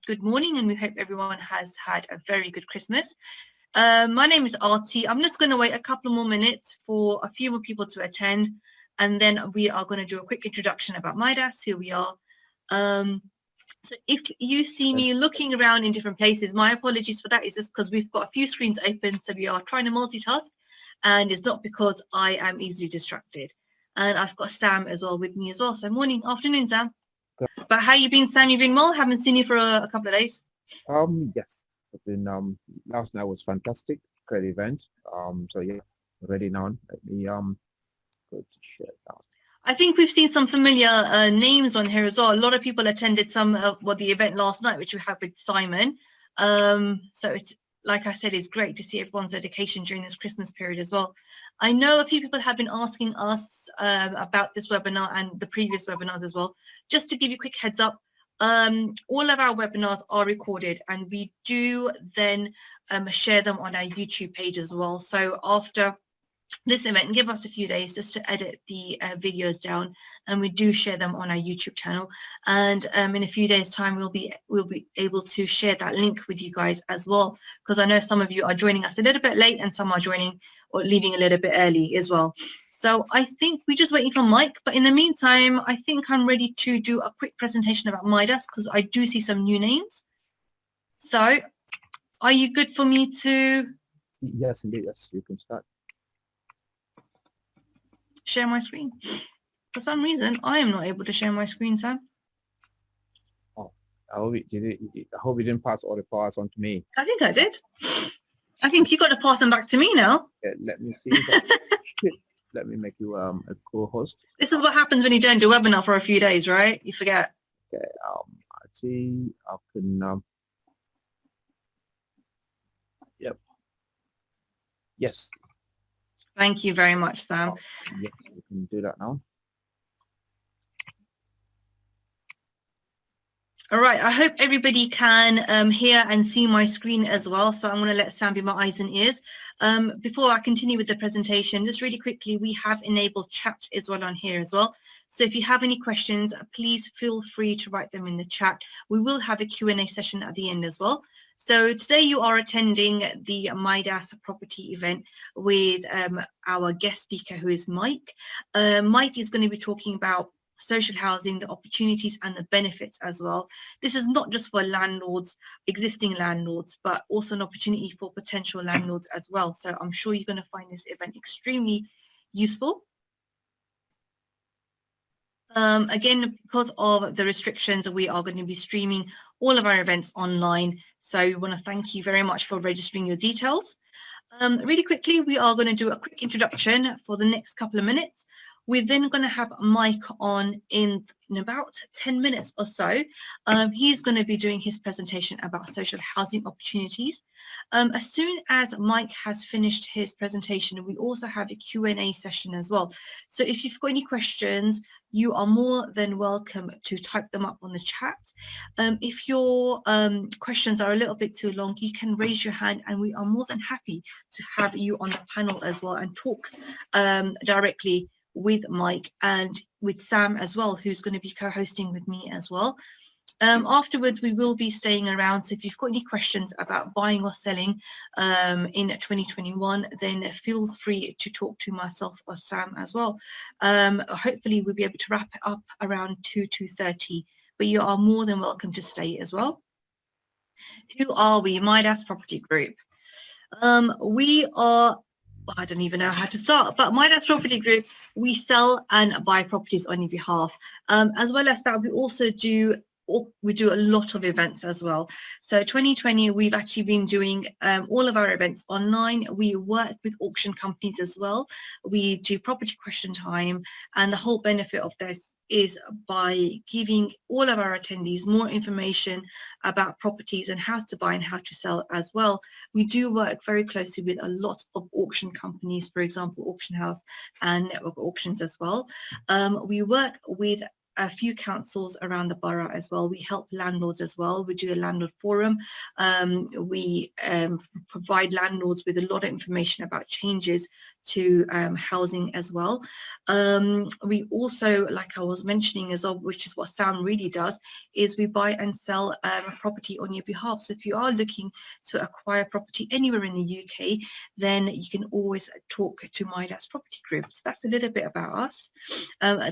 good morning, and we hope everyone has had a very good Christmas. My name is Arti. I'm just going to wait a couple more minutes for a few more people to attend, and then we are going to do a quick introduction about Midas, who we are. So if you see me looking around in different places, my apologies for that. It's just because we've got a few screens open, so we are trying to multitask, and it's not because I am easily distracted. And I've got Sam as well with me as well. So morning, afternoon, Sam. But how you been, Sam? You been well? Haven't seen you for a couple of days. Yes, I've been, last night was fantastic, great event. So yeah, ready now. Let me go to share that. I think we've seen some familiar names on here as well. A lot of people attended the event last night, which we had with Simon. So it's, like I said, it's great to see everyone's dedication during this Christmas period as well. I know a few people have been asking us about this webinar and the previous webinars as well. Just to give you a quick heads up, all of our webinars are recorded, and we do then share them on our YouTube page as well. So after this event, give us a few days just to edit the videos down, and we do share them on our YouTube channel. And in a few days' time, we'll be able to share that link with you guys as well, because I know some of you are joining us a little bit late, and some are joining or leaving a little bit early as well. So I think we're just waiting for Mike, but in the meantime, I think I'm ready to do a quick presentation about Midas, because I do see some new names. So are you good for me to? Yes, indeed. Yes, you can start. Share my screen. For some reason, I am not able to share my screen, Sam. Oh, I hope you didn't pass all the powers on to me. I think I did. I think you got to pass them back to me now. Yeah, let me see. Let me make you a co-host. This is what happens when you don't do a webinar for a few days, right? You forget. Okay. I see. I can. Yep. Yes. Thank you very much, Sam. Yes, we can do that now. All right, I hope everybody can hear and see my screen as well. So I'm going to let Sam be my eyes and ears. Before I continue with the presentation, just really quickly, we have enabled chat as well on here as well. So if you have any questions, please feel free to write them in the chat. We will have a Q&A session at the end as well. So today you are attending the Midas property event with our guest speaker, who is Mike. Mike is going to be talking about social housing, the opportunities and the benefits as well. This is not just for landlords, existing landlords, but also an opportunity for potential landlords as well. So I'm sure you're going to find this event extremely useful. Again, because of the restrictions, we are going to be streaming all of our events online. So we want to thank you very much for registering your details. Really quickly, we are going to do a quick introduction for the next couple of minutes. We're then going to have Mike on in about 10 minutes or so. He's going to be doing his presentation about social housing opportunities. As soon as Mike has finished his presentation, we also have a Q&A session as well. So if you've got any questions, you are more than welcome to type them up on the chat. If your questions are a little bit too long, you can raise your hand, and we are more than happy to have you on the panel as well and talk directly with Mike and with Sam as well, who's going to be co-hosting with me as well. Afterwards, we will be staying around, so if you've got any questions about buying or selling in 2021, then feel free to talk to myself or Sam as well. Hopefully we'll be able to wrap it up around 2:30, but you are more than welcome to stay as well. Who are we? Midas Property Group. We are, I don't even know how to start, but Midas Property Group, we sell and buy properties on your behalf. As well as that, we also do a lot of events as well. So 2020, we've actually been doing all of our events online. We work with auction companies as well. We do property question time, and the whole benefit of this is by giving all of our attendees more information about properties and how to buy and how to sell as well. We do work very closely with a lot of auction companies, for example, Auction House and Network Auctions as well. We work with a few councils around the borough as well. We help landlords as well. We do a landlord forum. We provide landlords with a lot of information about changes to housing as well. We also, like I was mentioning as well, which is what Sam really does, is we buy and sell property on your behalf. So if you are looking to acquire property anywhere in the UK, then you can always talk to Midas Property Group. So that's a little bit about us.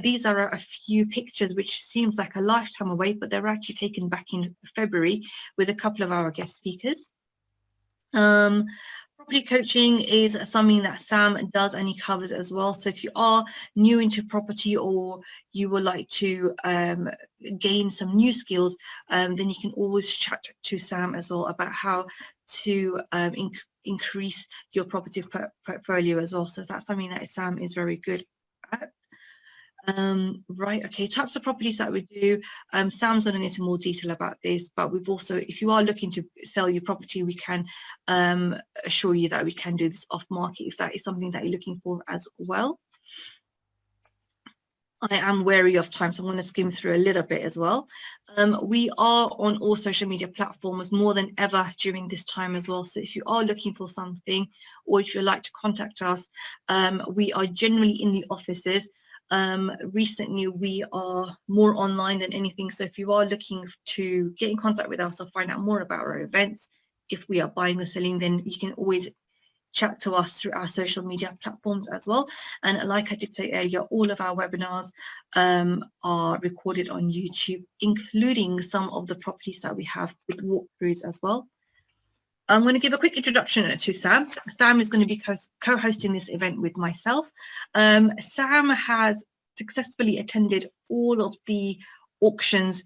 These are a few pictures which seems like a lifetime away, but they're actually taken back in February with a couple of our guest speakers. Property coaching is something that Sam does and he covers as well. So if you are new into property or you would like to gain some new skills, then you can always chat to Sam as well about how to increase your property portfolio as well. So that's something that Sam is very good at. Right, okay, types of properties that we do. Sam's going to get into more detail about this, but we've also, if you are looking to sell your property, we can assure you that we can do this off market if that is something that you're looking for as well. I am wary of time, so I'm going to skim through a little bit as well. We are on all social media platforms more than ever during this time as well. So if you are looking for something or if you'd like to contact us, we are generally in the offices. Recently we are more online than anything, so if you are looking to get in contact with us or find out more about our events, if we are buying or selling, then you can always chat to us through our social media platforms as well. And like I did say earlier, all of our webinars are recorded on YouTube, including some of the properties that we have with walkthroughs as well. I'm going to give a quick introduction to Sam. Sam is going to be co-hosting this event with myself. Sam has successfully attended all of the auctions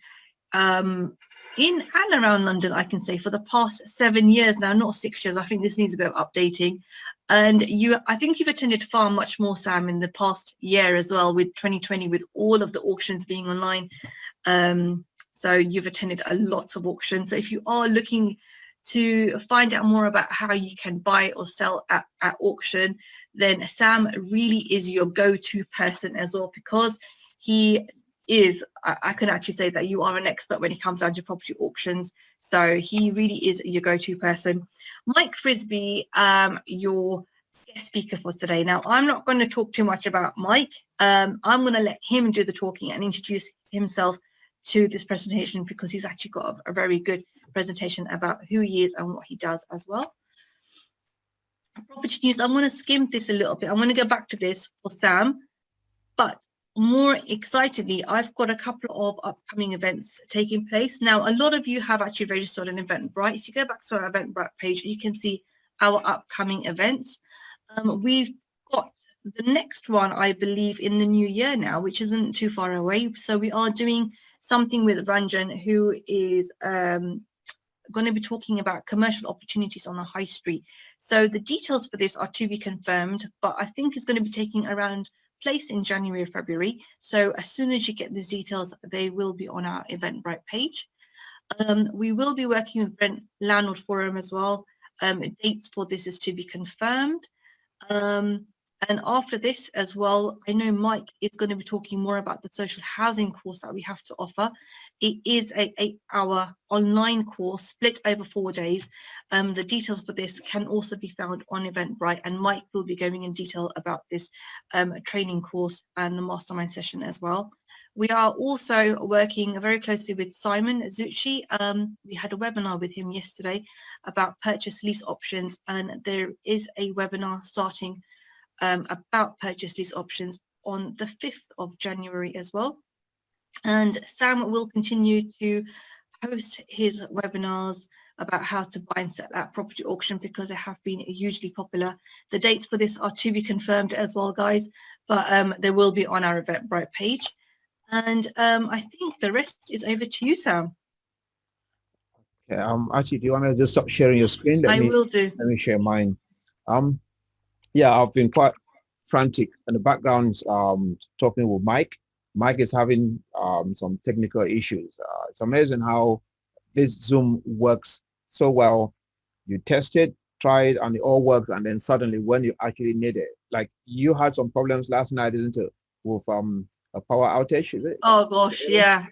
in and around London, I can say, for the past 7 years now, not 6 years. I think this needs a bit of updating. And I think you've attended far much more, Sam, in the past year as well, with 2020, with all of the auctions being online. So you've attended a lot of auctions. So if you are looking to find out more about how you can buy or sell at auction, then Sam really is your go-to person as well, because he is, I can actually say that you are an expert when it comes down to property auctions. So he really is your go-to person. Mike Frisby, your guest speaker for today. Now, I'm not going to talk too much about Mike. I'm going to let him do the talking and introduce himself to this presentation, because he's actually got a very good presentation about who he is and what he does as well. Property news, I'm going to skim this a little bit. I'm going to go back to this for Sam, but more excitedly, I've got a couple of upcoming events taking place. Now, a lot of you have actually registered an Eventbrite. If you go back to our Eventbrite page, you can see our upcoming events. We've got the next one, I believe, in the new year now, which isn't too far away. So we are doing something with Ranjan, who is going to be talking about commercial opportunities on the high street. So the details for this are to be confirmed, but I think it's going to be taking around place in January or February. So as soon as you get these details, they will be on our Eventbrite page. We will be working with Brent Landlord Forum as well. Dates for this is to be confirmed. And after this as well, I know Mike is going to be talking more about the social housing course that we have to offer. It is a 8-hour online course split over 4 days. The details for this can also be found on Eventbrite, and Mike will be going in detail about this training course and the mastermind session as well. We are also working very closely with Simon Zucci. We had a webinar with him yesterday about purchase lease options, and there is a webinar starting about purchase lease options on the 5th of January as well. And Sam will continue to host his webinars about how to buy and sell at property auction, because they have been hugely popular. The dates for this are to be confirmed as well, guys, but they will be on our Eventbrite page. And I think the rest is over to you, Sam. Okay, actually, do you want to just stop sharing your screen? I will do. Let me share mine. Yeah, I've been quite frantic in the background talking with Mike. Mike is having some technical issues. It's amazing how this Zoom works so well. You test it, try it, and it all works, and then suddenly when you actually need it, like you had some problems last night, isn't it, with a power outage, is it? Oh gosh, yeah.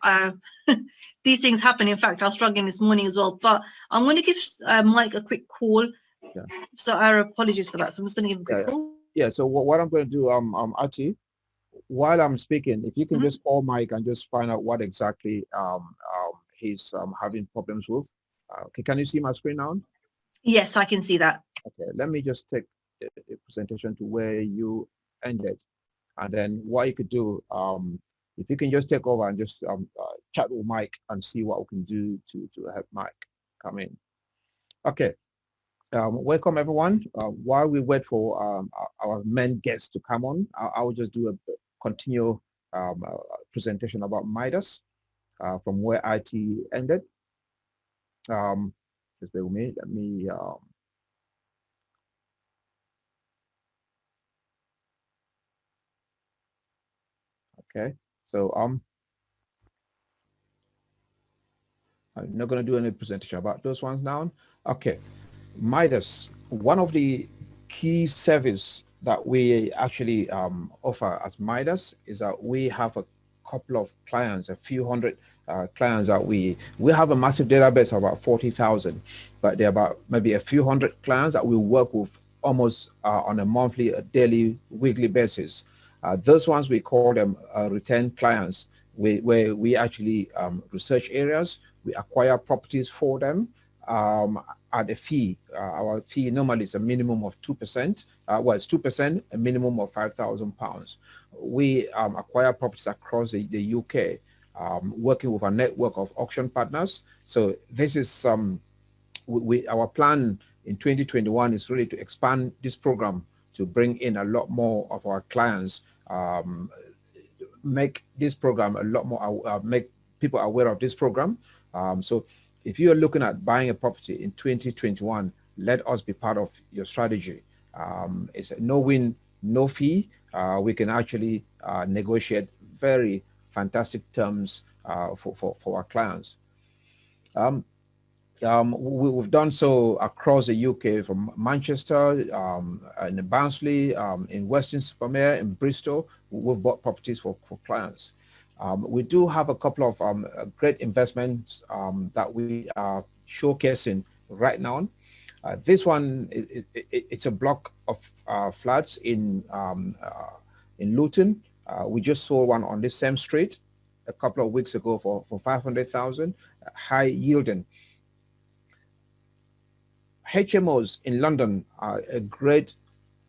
These things happen. In fact, I was struggling this morning as well, but I'm going to give Mike a quick call. Yeah. So our apologies for that. So I'm just going to give him a quick call. Yeah, so what I'm going to do, Ati, while I'm speaking, if you can just call Mike and just find out what exactly he's having problems with. Okay, can you see my screen now? Yes, I can see that. Okay, let me just take a presentation to where you ended. And then what you could do, if you can just take over and just chat with Mike and see what we can do to help Mike come in. Okay, welcome everyone. While we wait for our main guests to come on, I will just do a continual presentation about Midas from where IT ended. Just bear with me. Let me. Okay, so I'm not going to do any presentation about those ones now. Okay, Midas, one of the key service that we actually offer as Midas is that we have a couple of clients, a few hundred clients that we have a massive database of about 40,000, but there are about maybe a few hundred clients that we work with almost on a monthly, a daily, weekly basis. Those ones we call them return clients, where we actually research areas, we acquire properties for them at a fee. Our fee normally is a minimum of 2%. Well, it's 2%, a minimum of £5,000. We acquire properties across the UK, working with a network of auction partners. So this is our plan in 2021 is really to expand this program to bring in a lot more of our clients, make this program a lot more, make people aware of this program. So if you're looking at buying a property in 2021, let us be part of your strategy. It's a no win, no fee. We can actually negotiate very fantastic terms for our clients. We've done so across the UK, from Manchester, in Barnsley, in Weston-super-Mare, in Bristol. We've bought properties for clients. We do have a couple of great investments that we are showcasing right now. This one, it's a block of flats in Luton. We just sold one on this same street a couple of weeks ago for 500,000, high yielding. HMOs in London are a great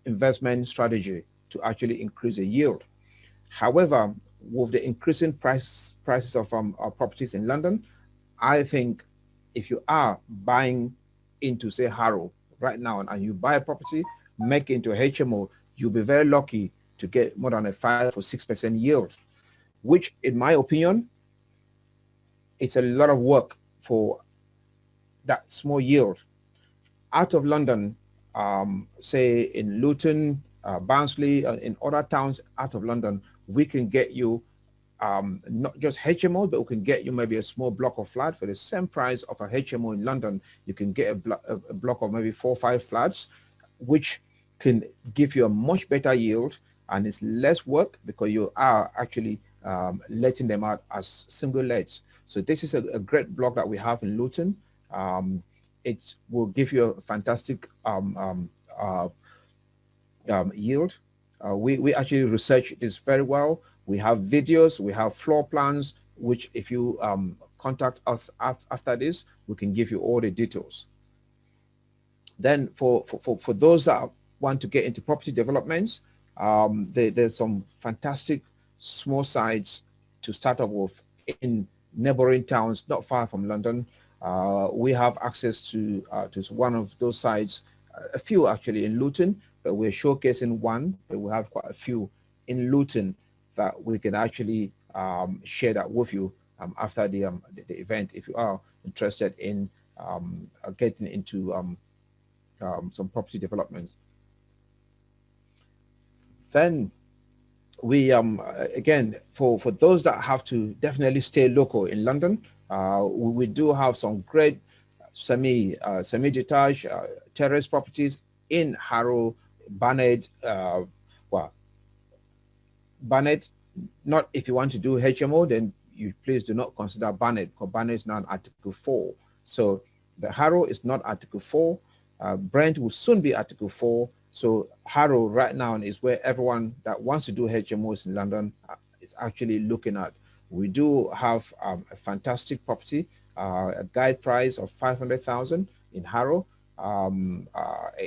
investment strategy to actually increase the yield. However, with the increasing prices of our properties in London, I think if you are buying into, say, Harrow right now, and you buy a property, make it into a HMO, you'll be very lucky to get more than a 5 or 6% yield, which, in my opinion, it's a lot of work for that small yield. Out of London, say in Luton, Barnsley, in other towns out of London, we can get you not just HMO, but we can get you maybe a small block of flat for the same price of a HMO in London. You can get a block of maybe 4 or 5 flats, which can give you a much better yield, and it's less work because you are actually letting them out as single lets. So this is a great block that we have in Luton. It will give you a fantastic yield. We actually research this very well. We have videos, we have floor plans, which if you contact us after this, we can give you all the details. Then for those that want to get into property developments, there's some fantastic small sites to start off with in neighboring towns not far from London. We have access to one of those sites, a few actually in Luton, but we're showcasing one, but we have quite a few in Luton that we can actually share that with you after the event, if you are interested in getting into some property developments. Then we again, for those that have to definitely stay local in London, we do have some great semi-detached terrace properties in Harrow, Barnet. Barnet, not if you want to do HMO, then you please do not consider Barnet, because Barnet is not Article 4. So the Harrow is not Article 4. Brent will soon be Article 4, So Harrow right now is where everyone that wants to do HMOs in London is actually looking at. We do have a fantastic property, a guide price of 500,000 in Harrow.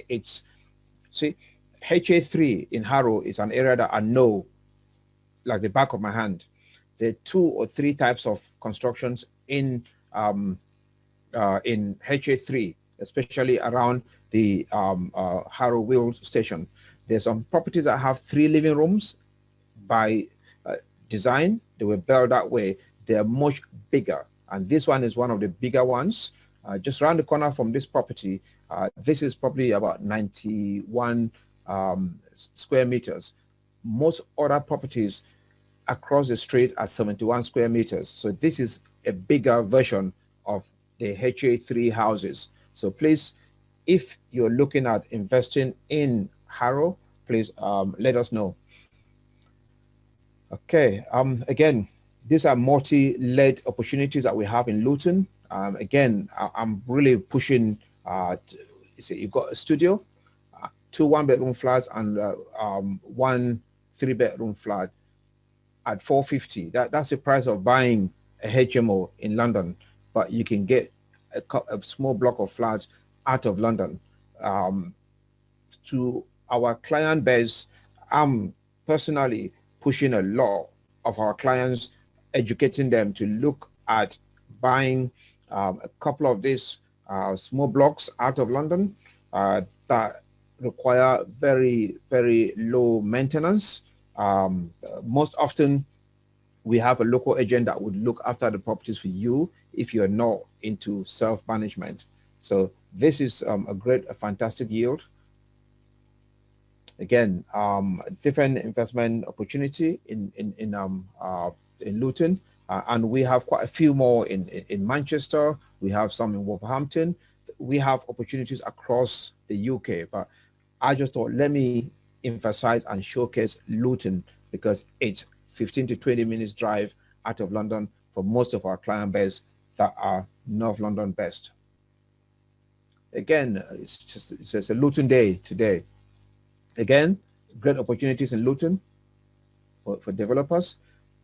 It's, see, HA3 in Harrow is an area that I know like the back of my hand. There are 2 or 3 types of constructions in HA3, especially around the Harrow Wheels station. There's some properties that have 3 living rooms by design. They were built that way. They're much bigger, and this one is one of the bigger ones. Just around the corner from this property, this is probably about 91 square meters. Most other properties across the street are 71 square meters. So this is a bigger version of the HA3 houses. So please, if you're looking at investing in Harrow, please let us know. Okay, again, these are multi-led opportunities that we have in Luton. Again, I'm really pushing, you've got a studio, 2 one-bedroom flats and 1 3-bedroom flat at 450. That's the price of buying a HMO in London, but you can get a small block of flats out of London. To our client base, I'm personally pushing a lot of our clients, educating them to look at buying a couple of these small blocks out of London that require very, very low maintenance. Most often, we have a local agent that would look after the properties for you if you're not into self-management. So this is a fantastic yield. Again, different investment opportunity in Luton, and we have quite a few more in Manchester. We have some in Wolverhampton. We have opportunities across the UK, but I just thought, let me emphasize and showcase Luton because it's 15 to 20 minutes drive out of London for most of our client base that are North London based. Again, it's a Luton day today. Again, great opportunities in Luton for developers.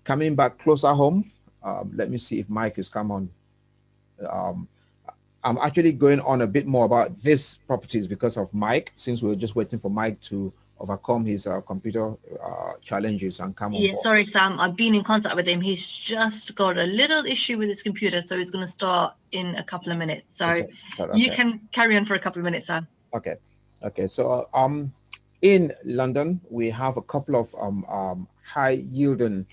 Coming back closer home, let me see if Mike has come on. I'm actually going on a bit more about these properties because of Mike, since we're just waiting for Mike to overcome his computer challenges and come on board. Sorry, Sam. I've been in contact with him. He's just got a little issue with his computer, so he's going to start in a couple of minutes. So okay. You can carry on for a couple of minutes, Sam. Okay. So in London, we have a couple of high-yielding,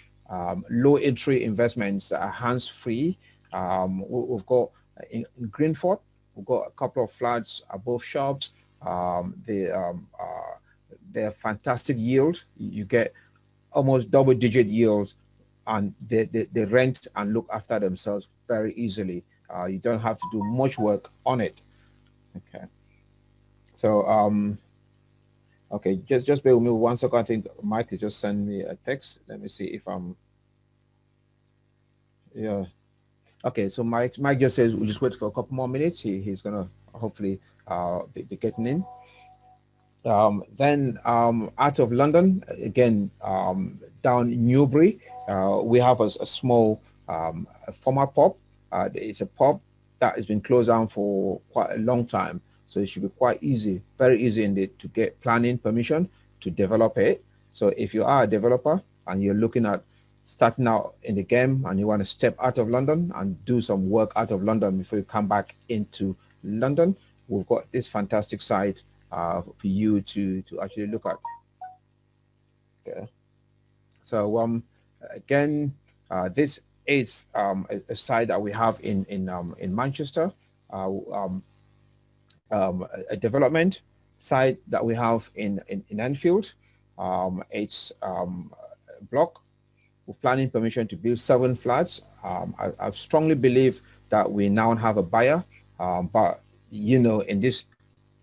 low-entry investments that are hands-free. We've got in Greenford, we've got a couple of flats above shops. They're fantastic yield. You get almost double-digit yields, and they rent and look after themselves very easily. You don't have to do much work on it. Okay. So okay, just bear with me 1 second. I think Mike has just sent me a text. Let me see if I'm. Yeah. Okay. So Mike just says we'll just wait for a couple more minutes. He's gonna hopefully be getting in. Then out of London again, down Newbury, we have a small former pub. It's a pub that has been closed down for quite a long time. So it should be quite easy, very easy indeed to get planning permission to develop it. So if you are a developer and you're looking at starting out in the game and you want to step out of London and do some work out of London before you come back into London, we've got this fantastic site for you to actually look at. Okay. So again, this is a site that we have in Manchester. A development site that we have in Enfield. It's a block with planning permission to build 7 flats. I strongly believe that we now have a buyer, but you know, in this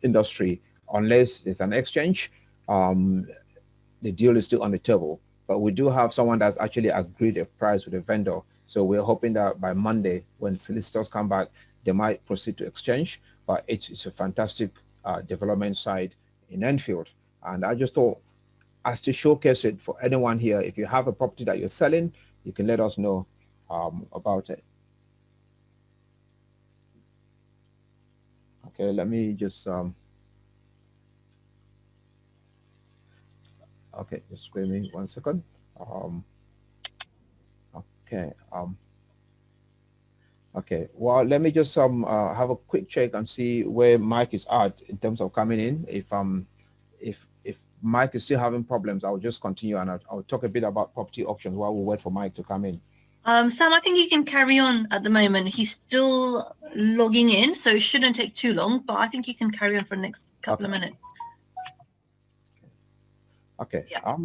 industry, unless there's an exchange, the deal is still on the table. But we do have someone that's actually agreed a price with the vendor. So we're hoping that by Monday, when solicitors come back, they might proceed to exchange. But it's a fantastic development site in Enfield. And I just thought, as to showcase it for anyone here, if you have a property that you're selling, you can let us know about it. Okay, let me just okay, just give me 1 second. Okay, okay, well, let me just have a quick check and see where Mike is at in terms of coming in. If Mike is still having problems, I'll just continue, and I'll talk a bit about property auctions while we wait for Mike to come in. Sam, I think you can carry on at the moment. He's still logging in, so it shouldn't take too long, but I think you can carry on for the next couple of minutes. Okay. Yeah.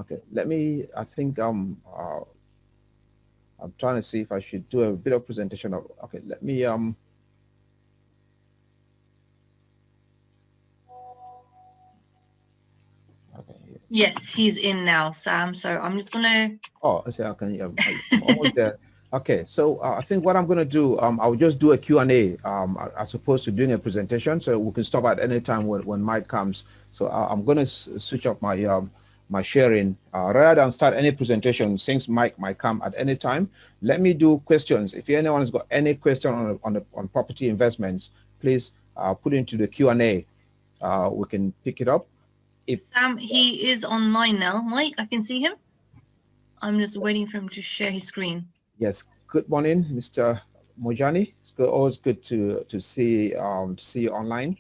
Okay, let me, I think I'm trying to see if I should do a bit of presentation of, okay, let me okay. Yes, he's in now, Sam. So I'm just gonna. Oh, I say I can. I'm almost there. Okay, so I think what I'm going to do, I'll just do a Q&A as opposed to doing a presentation, so we can stop at any time when Mike comes. So I'm going to switch off my my sharing rather than start any presentation. Since Mike might come at any time, let me do questions. If anyone has got any question on property investments, please put it into the Q&A. We can pick it up. If Sam, he is online now. Mike, I can see him. I'm just waiting for him to share his screen. Yes. Good morning, Mr. Mojani. It's always good to see you online.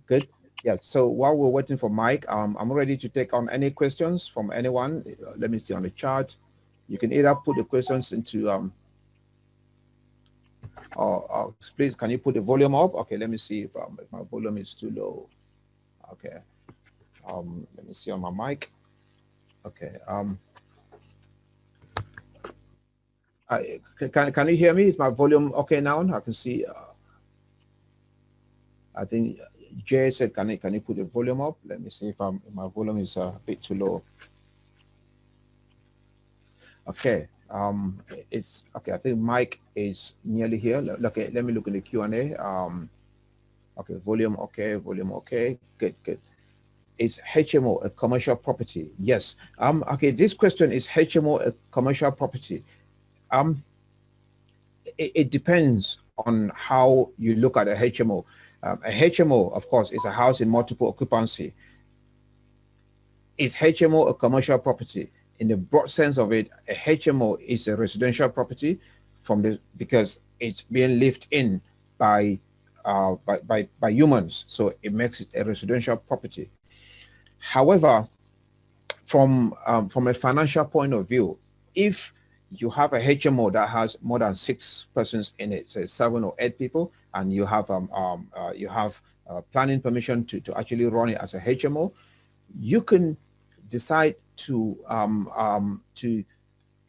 Good. Yeah. So while we're waiting for Mike, I'm ready to take on any questions from anyone. Let me see on the chart. You can either put the questions into or please, can you put the volume up? Okay. Let me see if my volume is too low. Okay. Let me see on my mic. Okay. Can you hear me? Is my volume okay now? I can see. I think Jay said, can you put the volume up? Let me see if my volume is a bit too low. Okay. It's okay. I think Mike is nearly here. Okay. Let me look in the Q&A. Okay. Volume okay. Volume okay. Good. Good. Is HMO a commercial property? Yes. Okay. This question, is HMO a commercial property? It depends on how you look at a HMO. A HMO, of course, is a house in multiple occupancy. Is HMO a commercial property? In the broad sense of it, a HMO is a residential property because it's being lived in by humans, so it makes it a residential property. However, from a financial point of view, if you have a HMO that has more than 6 persons in it, say 7 or 8 people, and you have planning permission to actually run it as a HMO, you can decide to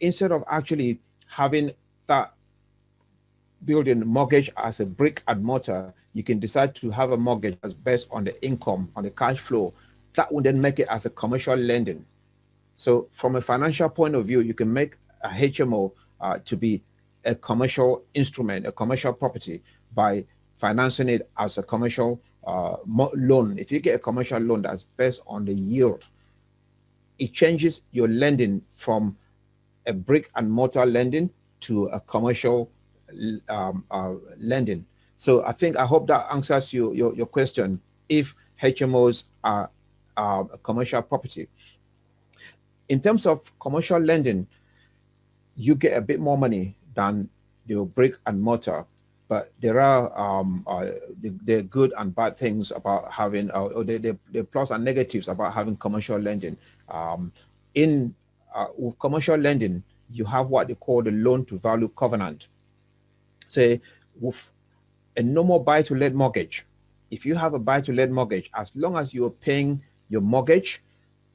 instead of actually having that building mortgage as a brick and mortar, you can decide to have a mortgage that's based on the income, on the cash flow. That would then make it as a commercial lending. So from a financial point of view, you can make a HMO to be a commercial instrument, a commercial property, by financing it as a commercial loan. If you get a commercial loan that's based on the yield, it changes your lending from a brick and mortar lending to a commercial lending. So I hope that answers your question. If HMOs are a commercial property. In terms of commercial lending, you get a bit more money than the brick and mortar, but there are the good and bad things about having, or the plus and negatives about having commercial lending. With commercial lending, you have what they call the loan to value covenant. Say, with a normal buy-to-let mortgage, if you have a buy-to-let mortgage, as long as you're paying your mortgage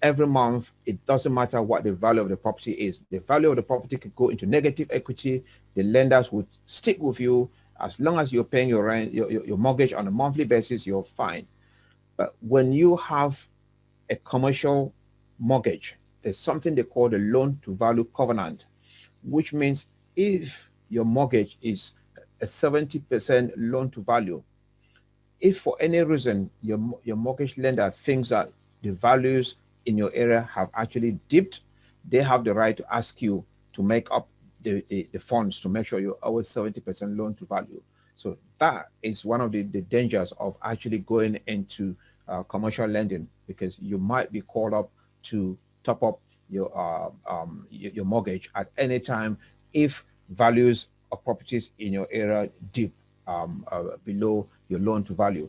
every month, it doesn't matter what the value of the property is. The value of the property could go into negative equity. The lenders would stick with you. As long as you're paying your rent, your mortgage on a monthly basis, you're fine. But when you have a commercial mortgage, there's something they call the loan to value covenant, which means if your mortgage is a 70% loan to value, If for any reason your mortgage lender thinks that the values in your area have actually dipped, they have the right to ask you to make up the funds to make sure you're always 70% loan to value. So that is one of the dangers of actually going into commercial lending, because you might be called up to top up your mortgage at any time if values of properties in your area dip below your loan to value.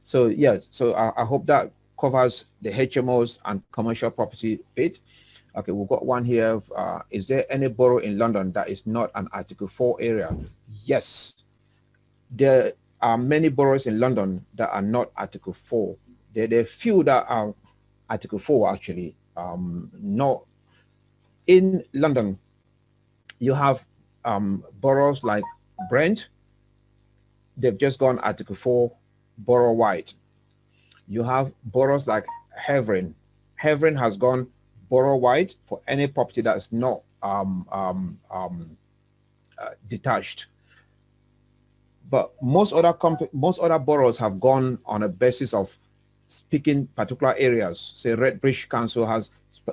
So yes, so I hope that covers the HMOs and commercial property bit. Okay, we've got one here. Is there any borough in London that is not an Article 4 area? Yes, there are many boroughs in London that are not Article 4. There are few that are Article 4 actually. Not in London. You have boroughs like Brent. They've just gone Article 4 borough-wide. You have boroughs like Havering. Havering has gone borough-wide for any property that's not detached. But most other boroughs have gone on a basis of picking particular areas. Say Redbridge Council has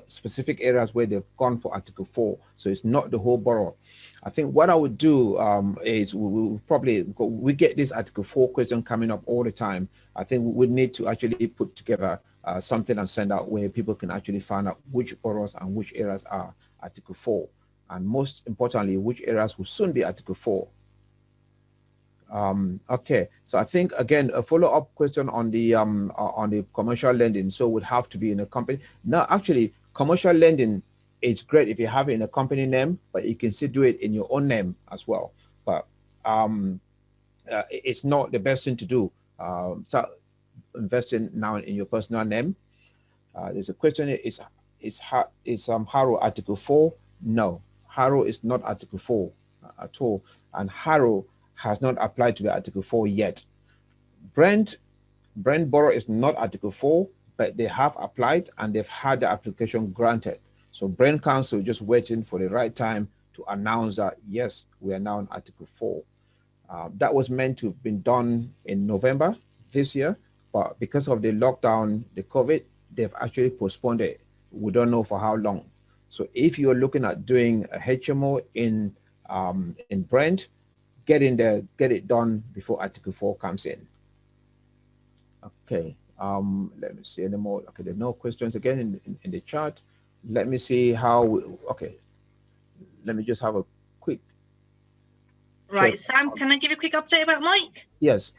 specific areas where they've gone for Article 4, so it's not the whole borough. I think what I would do is we get this Article 4 question coming up all the time. I think we would need to actually put together something and send out where people can actually find out which boroughs and which areas are Article 4, and most importantly, which areas will soon be Article 4. Okay, so I think again a follow-up question on the commercial lending. So would have to be in a company. Now, actually, commercial lending is great if you have it in a company name, but you can still do it in your own name as well. But it's not the best thing to do. Start investing now in your personal name. There's a question: is Harrow Article 4? No, Harrow is not Article 4 at all, and Harrow has not applied to the Article 4 yet. Brent Borough is not Article 4, but they have applied and they've had the application granted. So Brent Council just waiting for the right time to announce that, yes, we are now in Article 4. That was meant to have been done in November this year, but because of the lockdown, the COVID, they've actually postponed it. We don't know for how long. So if you're looking at doing a HMO in Brent, get in there, get it done before Article 4 comes in. Okay, let me see any more. Okay, there are no questions again in the chat. Let me see how, okay, let me just have a quick. Right, Sam, can I give a quick update about Mike? Yes.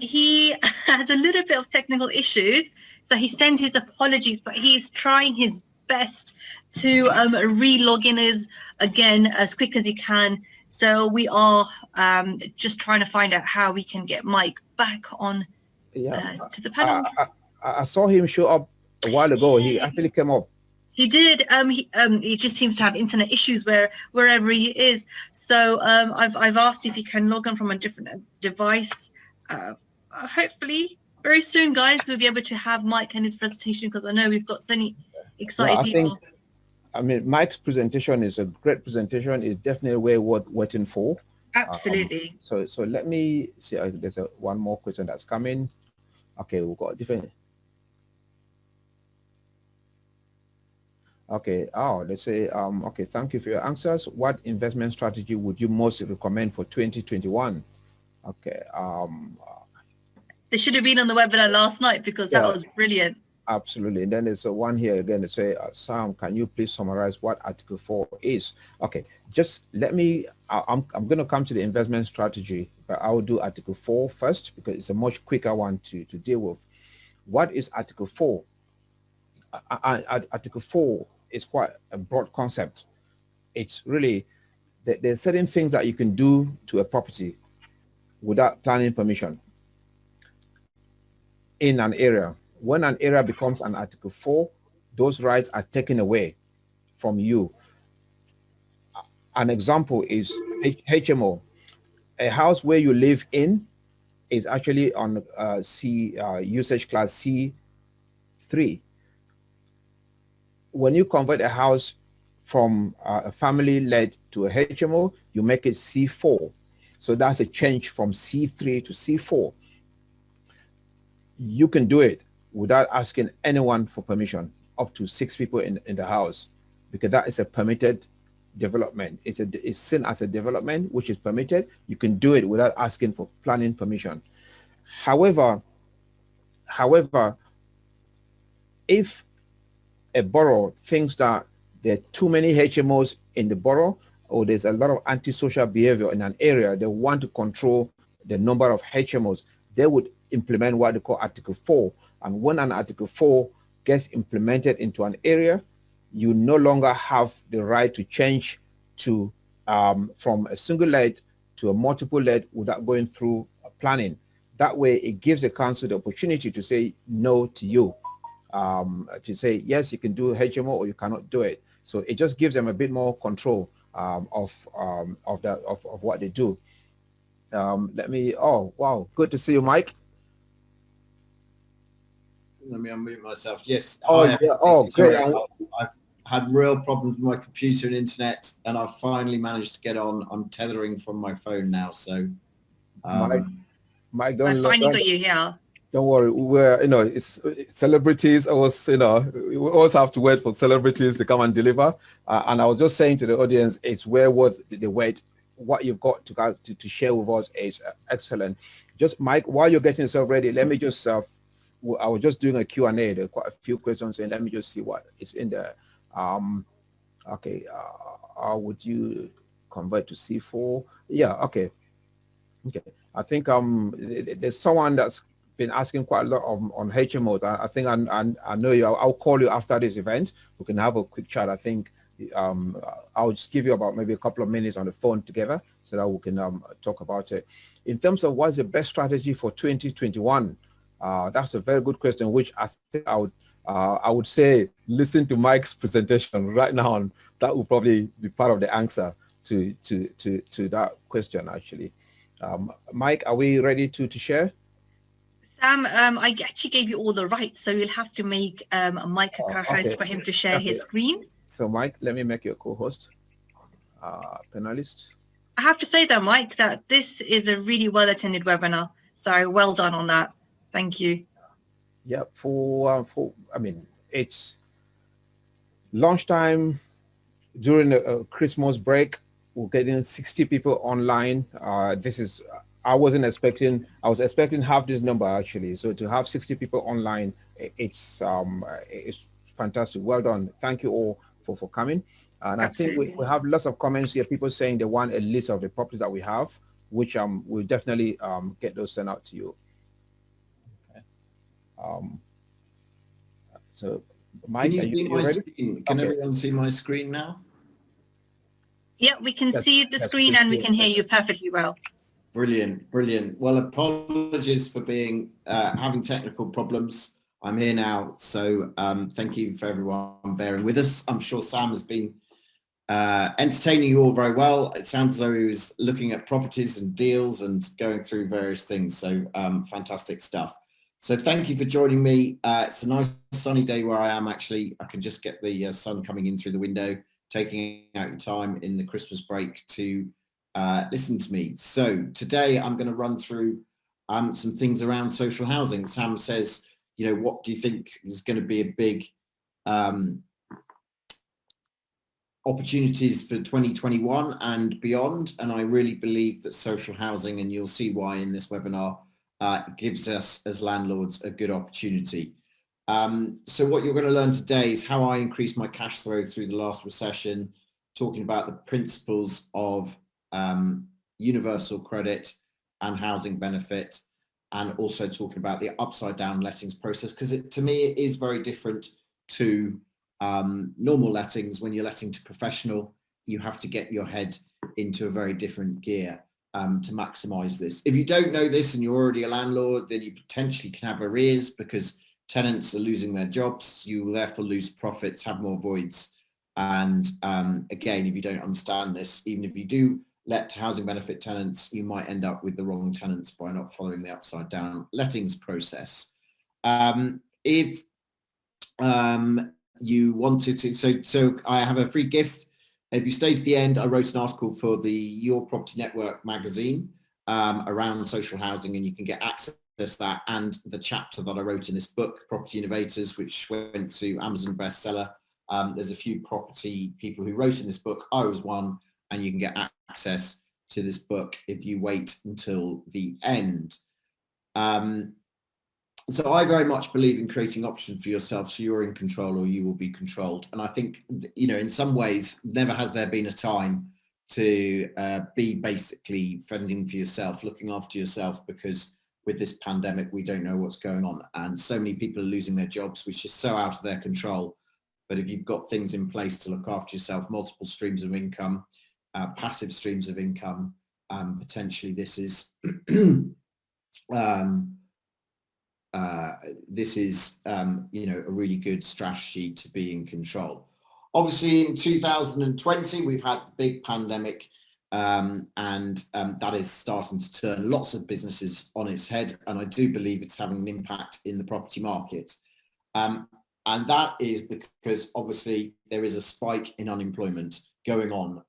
He has a little bit of technical issues, so he sends his apologies, but he's trying his best to re-log in again as quick as he can. So we are just trying to find out how we can get Mike back on to the panel. I saw him show up a while ago. He actually came up. He did. He just seems to have internet issues wherever he is. So I've asked if he can log on from a different device. Hopefully, very soon, guys, we'll be able to have Mike and his presentation, because I know we've got so many excited people. I mean, Mike's presentation is a great presentation. It's definitely way worth waiting for. Absolutely. So let me see. There's one more question that's coming. Okay, we've got a different. Okay. Oh, let's say. Okay. Thank you for your answers. What investment strategy would you most recommend for 2021? Okay. They should have been on the webinar last night, because that was brilliant. Absolutely. And then there's one here again that say, Sam, can you please summarize what Article 4 is? Okay, just let me, I'm going to come to the investment strategy, but I will do Article 4 first, because it's a much quicker one to deal with. What is Article 4? Article 4 is quite a broad concept. It's really, there's certain things that you can do to a property without planning permission in an area. When an area becomes an Article 4, those rights are taken away from you. An example is HMO. A house where you live in is actually on usage class C3. When you convert a house from a family-led to a HMO, you make it C4. So that's a change from C3 to C4. You can do it without asking anyone for permission, up to 6 people in the house, because that is a permitted development. It's seen as a development which is permitted. You can do it without asking for planning permission. However, if a borough thinks that there are too many HMOs in the borough, or there's a lot of antisocial behavior in an area, they want to control the number of HMOs, they would implement what they call Article 4. And when an Article 4 gets implemented into an area, you no longer have the right to change to from a single let to a multiple let without going through planning. That way, it gives the council the opportunity to say no to you, to say, yes, you can do HMO or you cannot do it. So it just gives them a bit more control of what they do. Oh, wow, good to see you, Mike. Let me unmute myself. Yes. Oh, yeah. Oh, great. I've had real problems with my computer and internet, and I've finally managed to get on. I'm tethering from my phone now, so. Mike, I finally got you here. Don't worry. We're, it's celebrities. We always have to wait for celebrities to come and deliver. And I was just saying to the audience, it's well worth the wait. What you've got to share with us is excellent. Just Mike, while you're getting yourself ready, let me just. I was just doing a Q&A. There are quite a few questions, and let me just see what is in there. Okay. How would you convert to C4? Yeah. Okay. I think there's someone that's been asking quite a lot on HMOs. I think I know you. I'll call you after this event. We can have a quick chat. I think I'll just give you about maybe a couple of minutes on the phone together so that we can talk about it. In terms of what's the best strategy for 2021, that's a very good question, which I think I would say listen to Mike's presentation right now, and that will probably be part of the answer to that question, actually. Mike, are we ready to share? Sam, I actually gave you all the rights, so you'll have to make Mike a co-host for him to share his screen. So Mike, let me make you a co-host, panelist. I have to say though, Mike, that this is a really well-attended webinar. So well done on that. Thank you. Yeah, it's lunchtime during the Christmas break. We're getting 60 people online. I was expecting half this number, actually. So to have 60 people online, it's fantastic. Well done. Thank you all for coming. And Absolutely. I think we have lots of comments here. People saying they want a list of the properties that we have, which we'll definitely get those sent out to you. Okay. So Mike, can you see my screen? Can everyone see my screen now? Yeah, we can see the screen and we can hear you perfectly well. Brilliant. Well, apologies for having technical problems. I'm here now, so thank you for everyone bearing with us. I'm sure Sam has been entertaining you all very well. It sounds as though he was looking at properties and deals and going through various things, so fantastic stuff. So thank you for joining me. It's a nice sunny day where I am, actually. I can just get the sun coming in through the window, taking out your time in the Christmas break to listen to me. So today I'm going to run through some things around social housing. Sam says, what do you think is going to be a big opportunities for 2021 and beyond? And I really believe that social housing, and you'll see why in this webinar, gives us as landlords a good opportunity. So what you're going to learn today is how I increased my cash flow through the last recession, talking about the principles of universal credit and housing benefit, and also talking about the upside down lettings process, because to me it is very different to normal lettings. When you're letting to professional, you have to get your head into a very different gear to maximize this. If you don't know this and you're already a landlord, then you potentially can have arrears because tenants are losing their jobs. You will therefore lose profits, have more voids. And again, if you don't understand this, even if you do let to housing benefit tenants, you might end up with the wrong tenants by not following the upside down lettings process. If you wanted to, so I have a free gift If you stay to the end, I wrote an article for the Your Property Network magazine around social housing, and you can get access to that and the chapter that I wrote in this book, Property Innovators, which went to Amazon bestseller. There's a few property people who wrote in this book. I was one, and you can get access to this book if you wait until the end. So I very much believe in creating options for yourself so you're in control or you will be controlled. And I think, you know, in some ways, never has there been a time to be basically fending for yourself, looking after yourself, because with this pandemic, we don't know what's going on. And so many people are losing their jobs, which is so out of their control. But if you've got things in place to look after yourself, multiple streams of income, passive streams of income, potentially this is you know, a really good strategy to be in control. Obviously, in 2020, we've had the big pandemic, and that is starting to turn lots of businesses on its head. And I do believe it's having an impact in the property market. And that is because obviously there is a spike in unemployment going on.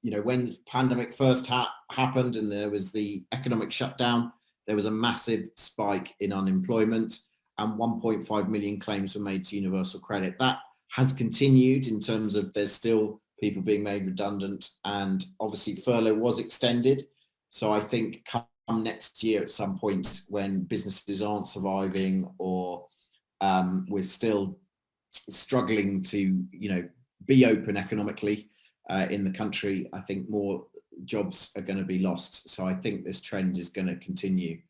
You know, when the pandemic first happened and there was the economic shutdown, there was a massive spike in unemployment, and 1.5 million claims were made to Universal Credit. That has continued in terms of there's still people being made redundant, and obviously furlough was extended. So I think come next year at some point, when businesses aren't surviving or we're still struggling to, you know, be open economically in the country, I think more jobs are going to be lost. So I think this trend is going to continue.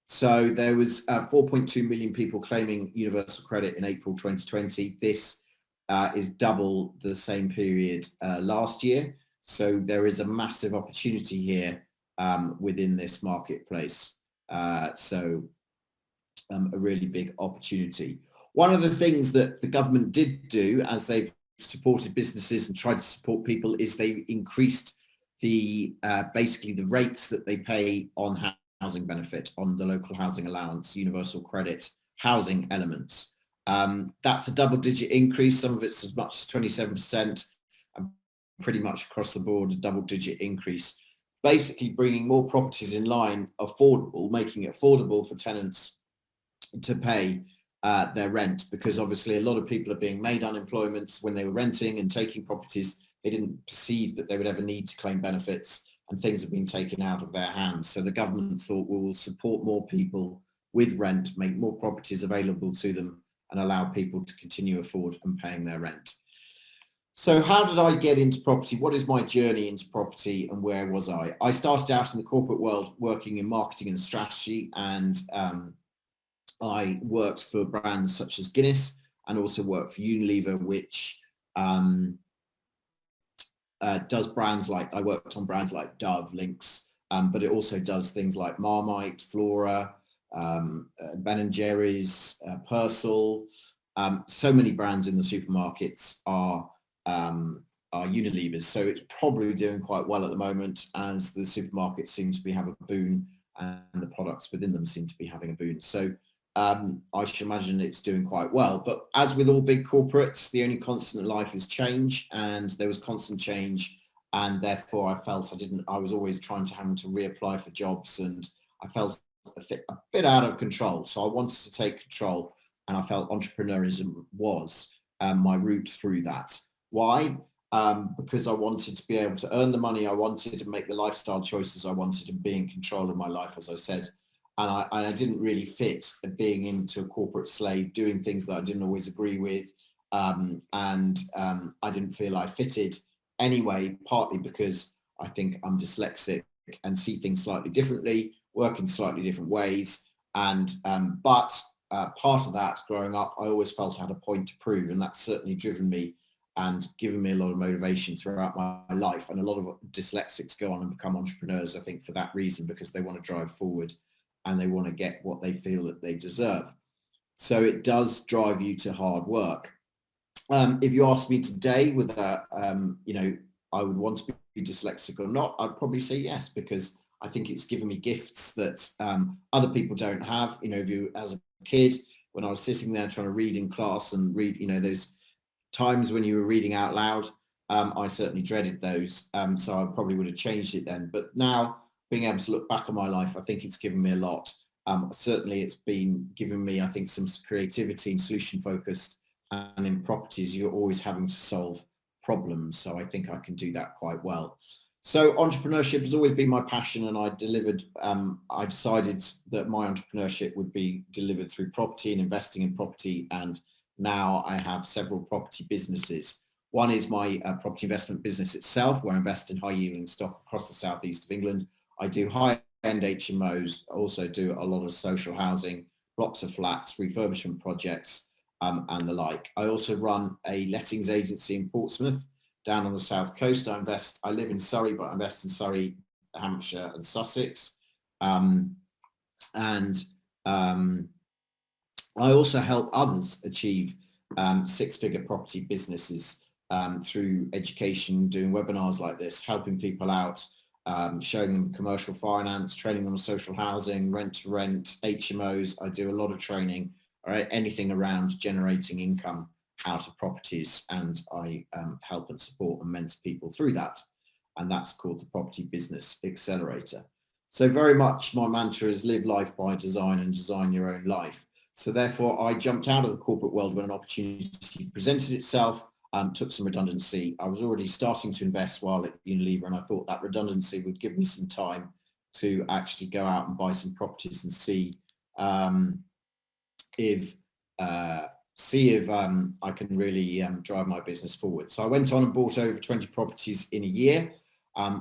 So there was 4.2 million people claiming Universal Credit in April 2020. This is double the same period last year. So there is a massive opportunity here within this marketplace. So a really big opportunity. One of the things that the government did do, as they've supported businesses and tried to support people, is they increased the basically the rates that they pay on housing benefit, on the local housing allowance, Universal Credit housing elements. That's a double-digit increase. Some of it's as much as 27%, and pretty much across the board a double-digit increase. Basically bringing more properties in line, affordable, making it affordable for tenants to pay their rent, because obviously a lot of people are being made unemployment when they were renting and taking properties. They didn't perceive that they would ever need to claim benefits, and things have been taken out of their hands. So the government thought, we will support more people with rent, make more properties available to them, and allow people to continue afford and paying their rent. So how did I get into property? What is my journey into property, and where was I? I started out in the corporate world working in marketing and strategy, and I worked for brands such as Guinness, and also worked for Unilever, which does brands like, I worked on brands like Dove, Lynx, but it also does things like Marmite, Flora, Ben & Jerry's, Persil. So many brands in the supermarkets are Unilever's. So it's probably doing quite well at the moment, as the supermarkets seem to be having a boom, and the products within them seem to be having a boom. So I should imagine it's doing quite well. But as with all big corporates, the only constant in life is change, and there was constant change, and therefore I felt I was always having to reapply for jobs, and I felt a bit out of control. So I wanted to take control, and I felt entrepreneurism was my route through that. Why? Because I wanted to be able to earn the money I wanted, and make the lifestyle choices I wanted, and be in control of my life, as I said. And I didn't really fit being into a corporate slave, doing things that I didn't always agree with. And I didn't feel I fitted anyway, partly because I think I'm dyslexic and see things slightly differently, work in slightly different ways. And but part of that, growing up, I always felt I had a point to prove, and that's certainly driven me and given me a lot of motivation throughout my life. And a lot of dyslexics go on and become entrepreneurs, I think, for that reason, because they want to drive forward and they want to get what they feel that they deserve. So it does drive you to hard work. If you ask me today whether you know, I would want to be dyslexic or not, I'd probably say yes, because I think it's given me gifts that other people don't have. You know, if you, as a kid, when I was sitting there trying to read in class and read, you know, those times when you were reading out loud, I certainly dreaded those, so I probably would have changed it then. But now, being able to look back on my life, I think it's given me a lot. Certainly it's been giving me, I think, some creativity and solution focused, and in properties you're always having to solve problems, so I think I can do that quite well. So entrepreneurship has always been my passion, and I decided that my entrepreneurship would be delivered through property and investing in property, and now I have several property businesses. One is my property investment business itself, where I invest in high yielding stock across the southeast of England. I do high-end HMOs. I also do a lot of social housing, blocks of flats, refurbishment projects, and the like. I also run a lettings agency in Portsmouth, down on the south coast. I live in Surrey, but I invest in Surrey, Hampshire, and Sussex. I also help others achieve six-figure property businesses through education, doing webinars like this, helping people out, showing them commercial finance, training them on social housing, rent to rent, HMOs. I do a lot of training, anything around generating income out of properties, and I help and support and mentor people through that. And that's called the Property Business Accelerator. So very much my mantra is live life by design and design your own life. So therefore I jumped out of the corporate world when an opportunity presented itself, took some redundancy. I was already starting to invest while at Unilever, and I thought that redundancy would give me some time to actually go out and buy some properties and see if I can really drive my business forward. So I went on and bought over 20 properties in a year,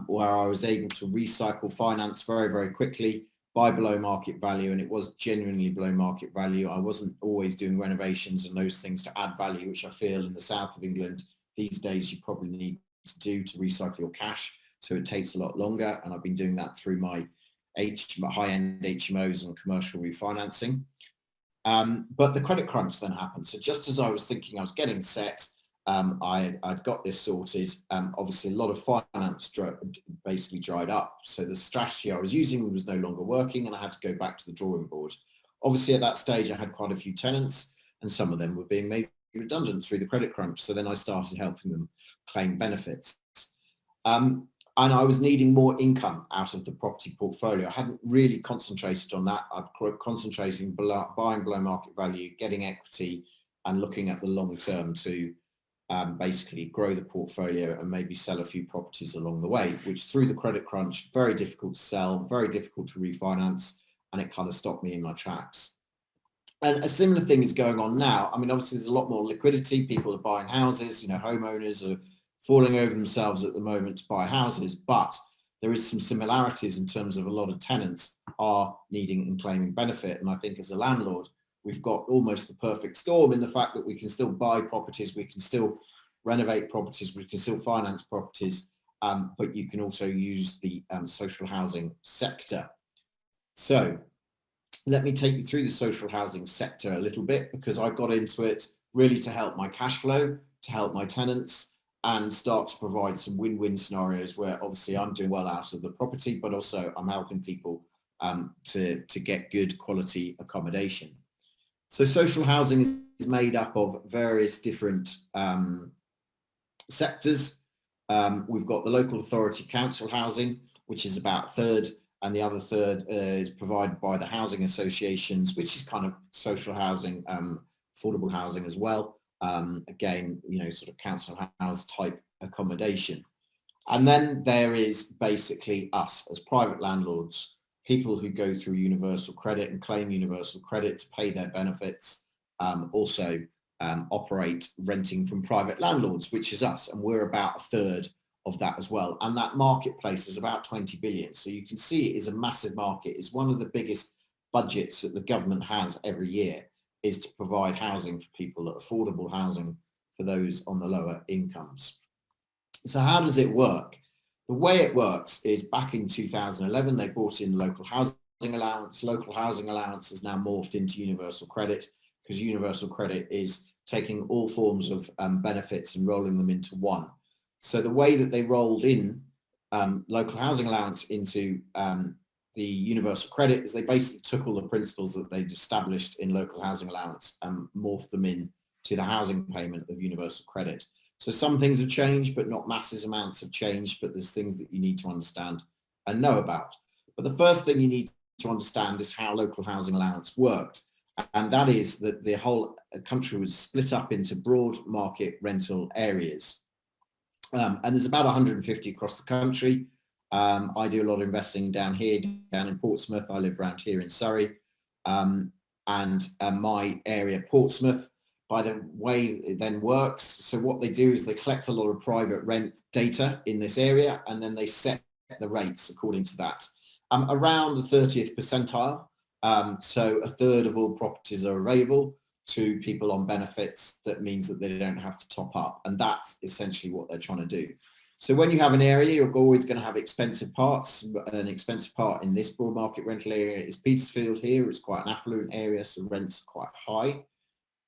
where I was able to recycle finance very, very quickly, buy below market value, and it was genuinely below market value. I wasn't always doing renovations and those things to add value, which I feel in the south of England these days you probably need to do to recycle your cash. So it takes a lot longer, and I've been doing that through my high-end HMOs and commercial refinancing. But the credit crunch then happened. So just as I was thinking I was getting set, I'd got this sorted. Obviously, a lot of finance basically dried up. So the strategy I was using was no longer working, and I had to go back to the drawing board. Obviously, at that stage, I had quite a few tenants, and some of them were being made redundant through the credit crunch. So then I started helping them claim benefits. And I was needing more income out of the property portfolio. I hadn't really concentrated on that. I'd concentrating buying below market value, getting equity, and looking at the long term to basically grow the portfolio and maybe sell a few properties along the way, which through the credit crunch, very difficult to sell, very difficult to refinance, and it kind of stopped me in my tracks. And a similar thing is going on now. I mean, obviously there's a lot more liquidity. People are buying houses, homeowners are falling over themselves at the moment to buy houses, but there is some similarities in terms of a lot of tenants are needing and claiming benefit. And I think as a landlord, we've got almost the perfect storm in the fact that we can still buy properties, we can still renovate properties, we can still finance properties, but you can also use the social housing sector. So let me take you through the social housing sector a little bit, because I got into it really to help my cash flow, to help my tenants, and start to provide some win-win scenarios where obviously I'm doing well out of the property, but also I'm helping people to get good quality accommodation. So social housing is made up of various different sectors. We've got the local authority council housing, which is about a third, and the other third is provided by the housing associations, which is kind of social housing, affordable housing as well. Again, sort of council house type accommodation. And then there is basically us as private landlords, people who go through universal credit and claim universal credit to pay their benefits, also operate renting from private landlords, which is us, and we're about a third of that as well. And that marketplace is about 20 billion. So you can see it is a massive market. It's one of the biggest budgets that the government has every year, is to provide housing for people, affordable housing for those on the lower incomes. So how does it work? The way it works is back in 2011, they brought in local housing allowance. Local housing allowance has now morphed into universal credit, because universal credit is taking all forms of benefits and rolling them into one. So the way that they rolled in local housing allowance into the universal credit is they basically took all the principles that they'd established in local housing allowance and morphed them in to the housing payment of universal credit. So some things have changed, but not massive amounts have changed, but there's things that you need to understand and know about. But the first thing you need to understand is how local housing allowance worked. And that is that the whole country was split up into broad market rental areas. And there's about 150 across the country. I do a lot of investing down here, down in Portsmouth. I live around here in Surrey. And my area, Portsmouth, by the way it then works. So what they do is they collect a lot of private rent data in this area, and then they set the rates according to that. Around the 30th percentile. So a third of all properties are available to people on benefits. That means that they don't have to top up. And that's essentially what they're trying to do. So when you have an area, you're always going to have expensive parts. An expensive part in this broad market rental area is Petersfield here. It's quite an affluent area, so rents are quite high.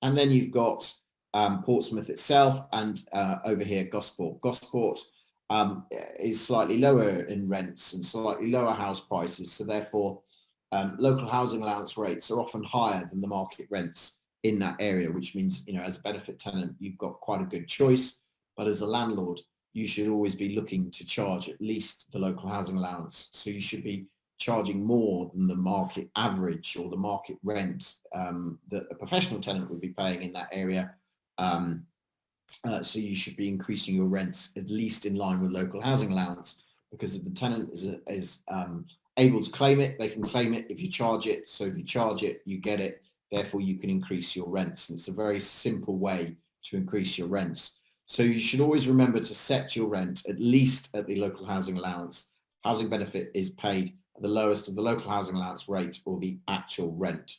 And then you've got Portsmouth itself, and over here, Gosport. Gosport is slightly lower in rents and slightly lower house prices. So therefore, local housing allowance rates are often higher than the market rents in that area, which means, you know, as a benefit tenant, you've got quite a good choice. But as a landlord, you should always be looking to charge at least the local housing allowance. So you should be charging more than the market average or the market rent that a professional tenant would be paying in that area. So you should be increasing your rents at least in line with local housing allowance, because if the tenant is able to claim it, they can claim it if you charge it. So if you charge it, you get it. Therefore, you can increase your rents. And it's a very simple way to increase your rents. So you should always remember to set your rent at least at the local housing allowance. Housing benefit is paid at the lowest of the local housing allowance rate or the actual rent.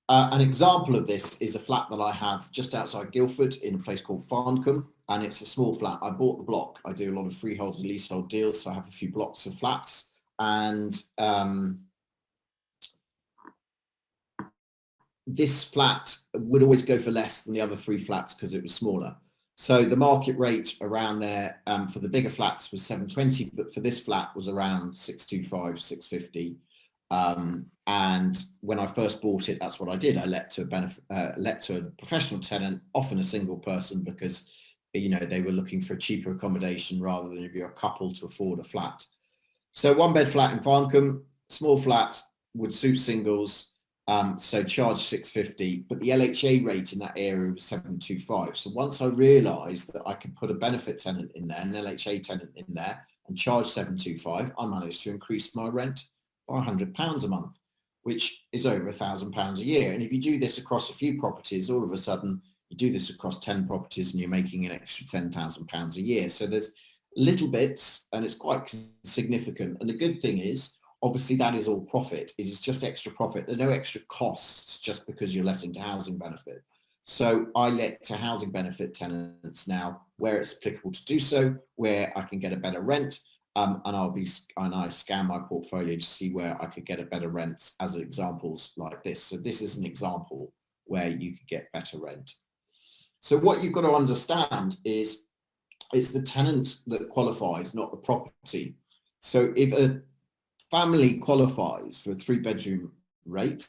An example of this is a flat that I have just outside Guildford in a place called Farncombe, and it's a small flat. I bought the block. I do a lot of freehold and leasehold deals, so I have a few blocks of flats, and this flat would always go for less than the other three flats because it was smaller. So the market rate around there for the bigger flats was 720, but for this flat was around 625, 650. And when I first bought it, that's what I did. I let to a professional tenant, often a single person, because, you know, they were looking for a cheaper accommodation rather than if you're a couple to afford a flat. So one bed flat in Farncombe, small flat, would suit singles. So charge 650, but the LHA rate in that area was 725. So once I realised that I could put a benefit tenant in there, an LHA tenant in there, and charge 725, I managed to increase my rent by £100 a month, which is over £1,000 a year. And if you do this across a few properties, all of a sudden you do this across 10 properties and you're making an extra £10,000 a year. So there's little bits, and it's quite significant. And the good thing is, obviously, that is all profit. It is just extra profit. There are no extra costs just because you're letting to housing benefit. So I let to housing benefit tenants now where it's applicable to do so, where I can get a better rent, and I scan my portfolio to see where I could get a better rent as examples like this. So this is an example where you could get better rent. So what you've got to understand is it's the tenant that qualifies, not the property. So if a family qualifies for a 3-bedroom rate,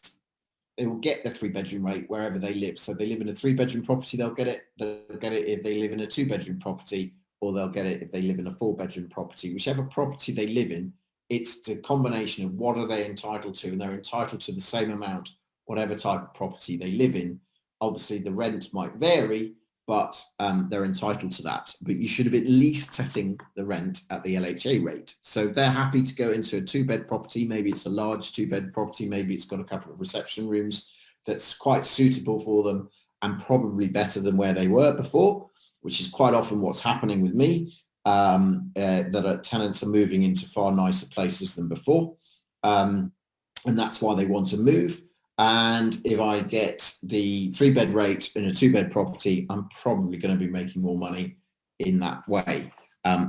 they will get the 3-bedroom rate wherever they live. So if they live in a 3-bedroom property, they'll get it. They'll get it if they live in a 2-bedroom property, or they'll get it if they live in a 4-bedroom property. Whichever property they live in, it's the combination of what are they entitled to, and they're entitled to the same amount, whatever type of property they live in. Obviously, the rent might vary, but they're entitled to that. But you should have at least setting the rent at the LHA rate. So if they're happy to go into a 2-bed property, maybe it's a large 2-bed property, maybe it's got a couple of reception rooms, that's quite suitable for them and probably better than where they were before, which is quite often what's happening with me, that tenants are moving into far nicer places than before. And that's why they want to move. And if I get the 3-bed rate in a 2-bed property, I'm probably going to be making more money in that way.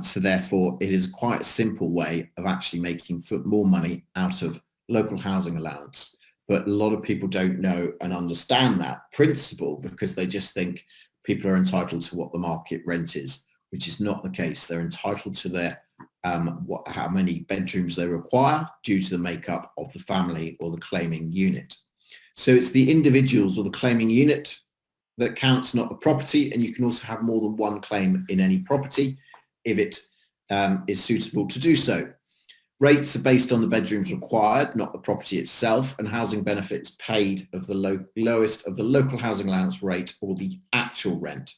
So therefore, it is quite a simple way of actually making more money out of local housing allowance. But a lot of people don't know and understand that principle because they just think people are entitled to what the market rent is, which is not the case. They're entitled to their how many bedrooms they require due to the makeup of the family or the claiming unit. So it's the individuals or the claiming unit that counts, not the property, and you can also have more than one claim in any property if it is suitable to do so. Rates are based on the bedrooms required, not the property itself, and housing benefits paid of the lowest of the local housing allowance rate or the actual rent.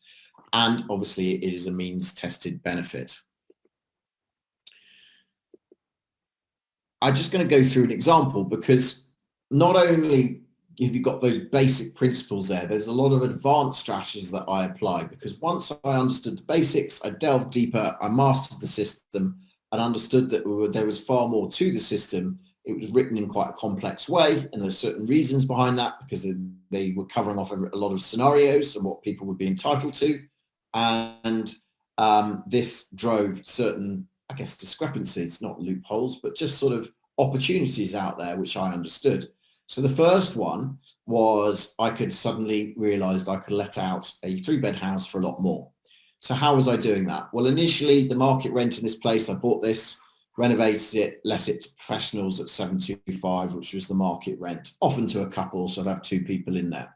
And obviously it is a means tested benefit. I'm just going to go through an example, because not only have you got those basic principles there, there's a lot of advanced strategies that I apply, because once I understood the basics, I delved deeper, I mastered the system, and understood that there was far more to the system. It was written in quite a complex way, and there's certain reasons behind that, because they were covering off a lot of scenarios and what people would be entitled to. And this drove certain, I guess, discrepancies, not loopholes, but just sort of opportunities out there, which I understood. So the first one was I could suddenly realized I could let out a 3-bed house for a lot more. So how was I doing that? Well, initially the market rent in this place, I bought this, renovated it, let it to professionals at 725, which was the market rent, often to a couple, so I'd have 2 people in there.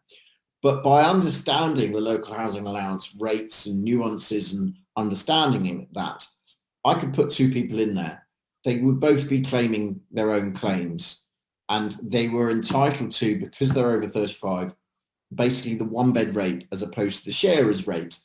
But by understanding the local housing allowance rates and nuances and understanding that, I could put 2 people in there. They would both be claiming their own claims, and they were entitled to, because they're over 35, basically the 1-bed rate as opposed to the sharers rate,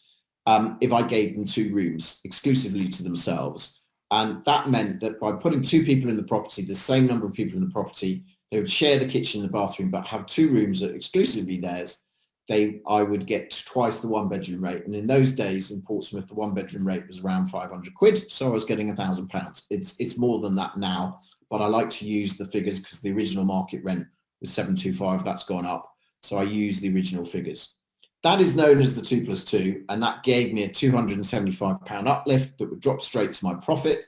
if I gave them 2 rooms exclusively to themselves. And that meant that by putting 2 people in the property, the same number of people in the property, they would share the kitchen and the bathroom, but have 2 rooms that are exclusively theirs. I would get twice the 1-bedroom rate. And in those days in Portsmouth, the 1-bedroom rate was around 500 quid. So I was getting £1,000. It's more than that now, but I like to use the figures because the original market rent was 725. That's gone up. So I use the original figures. That is known as the 2+2. And that gave me a £275 uplift that would drop straight to my profit,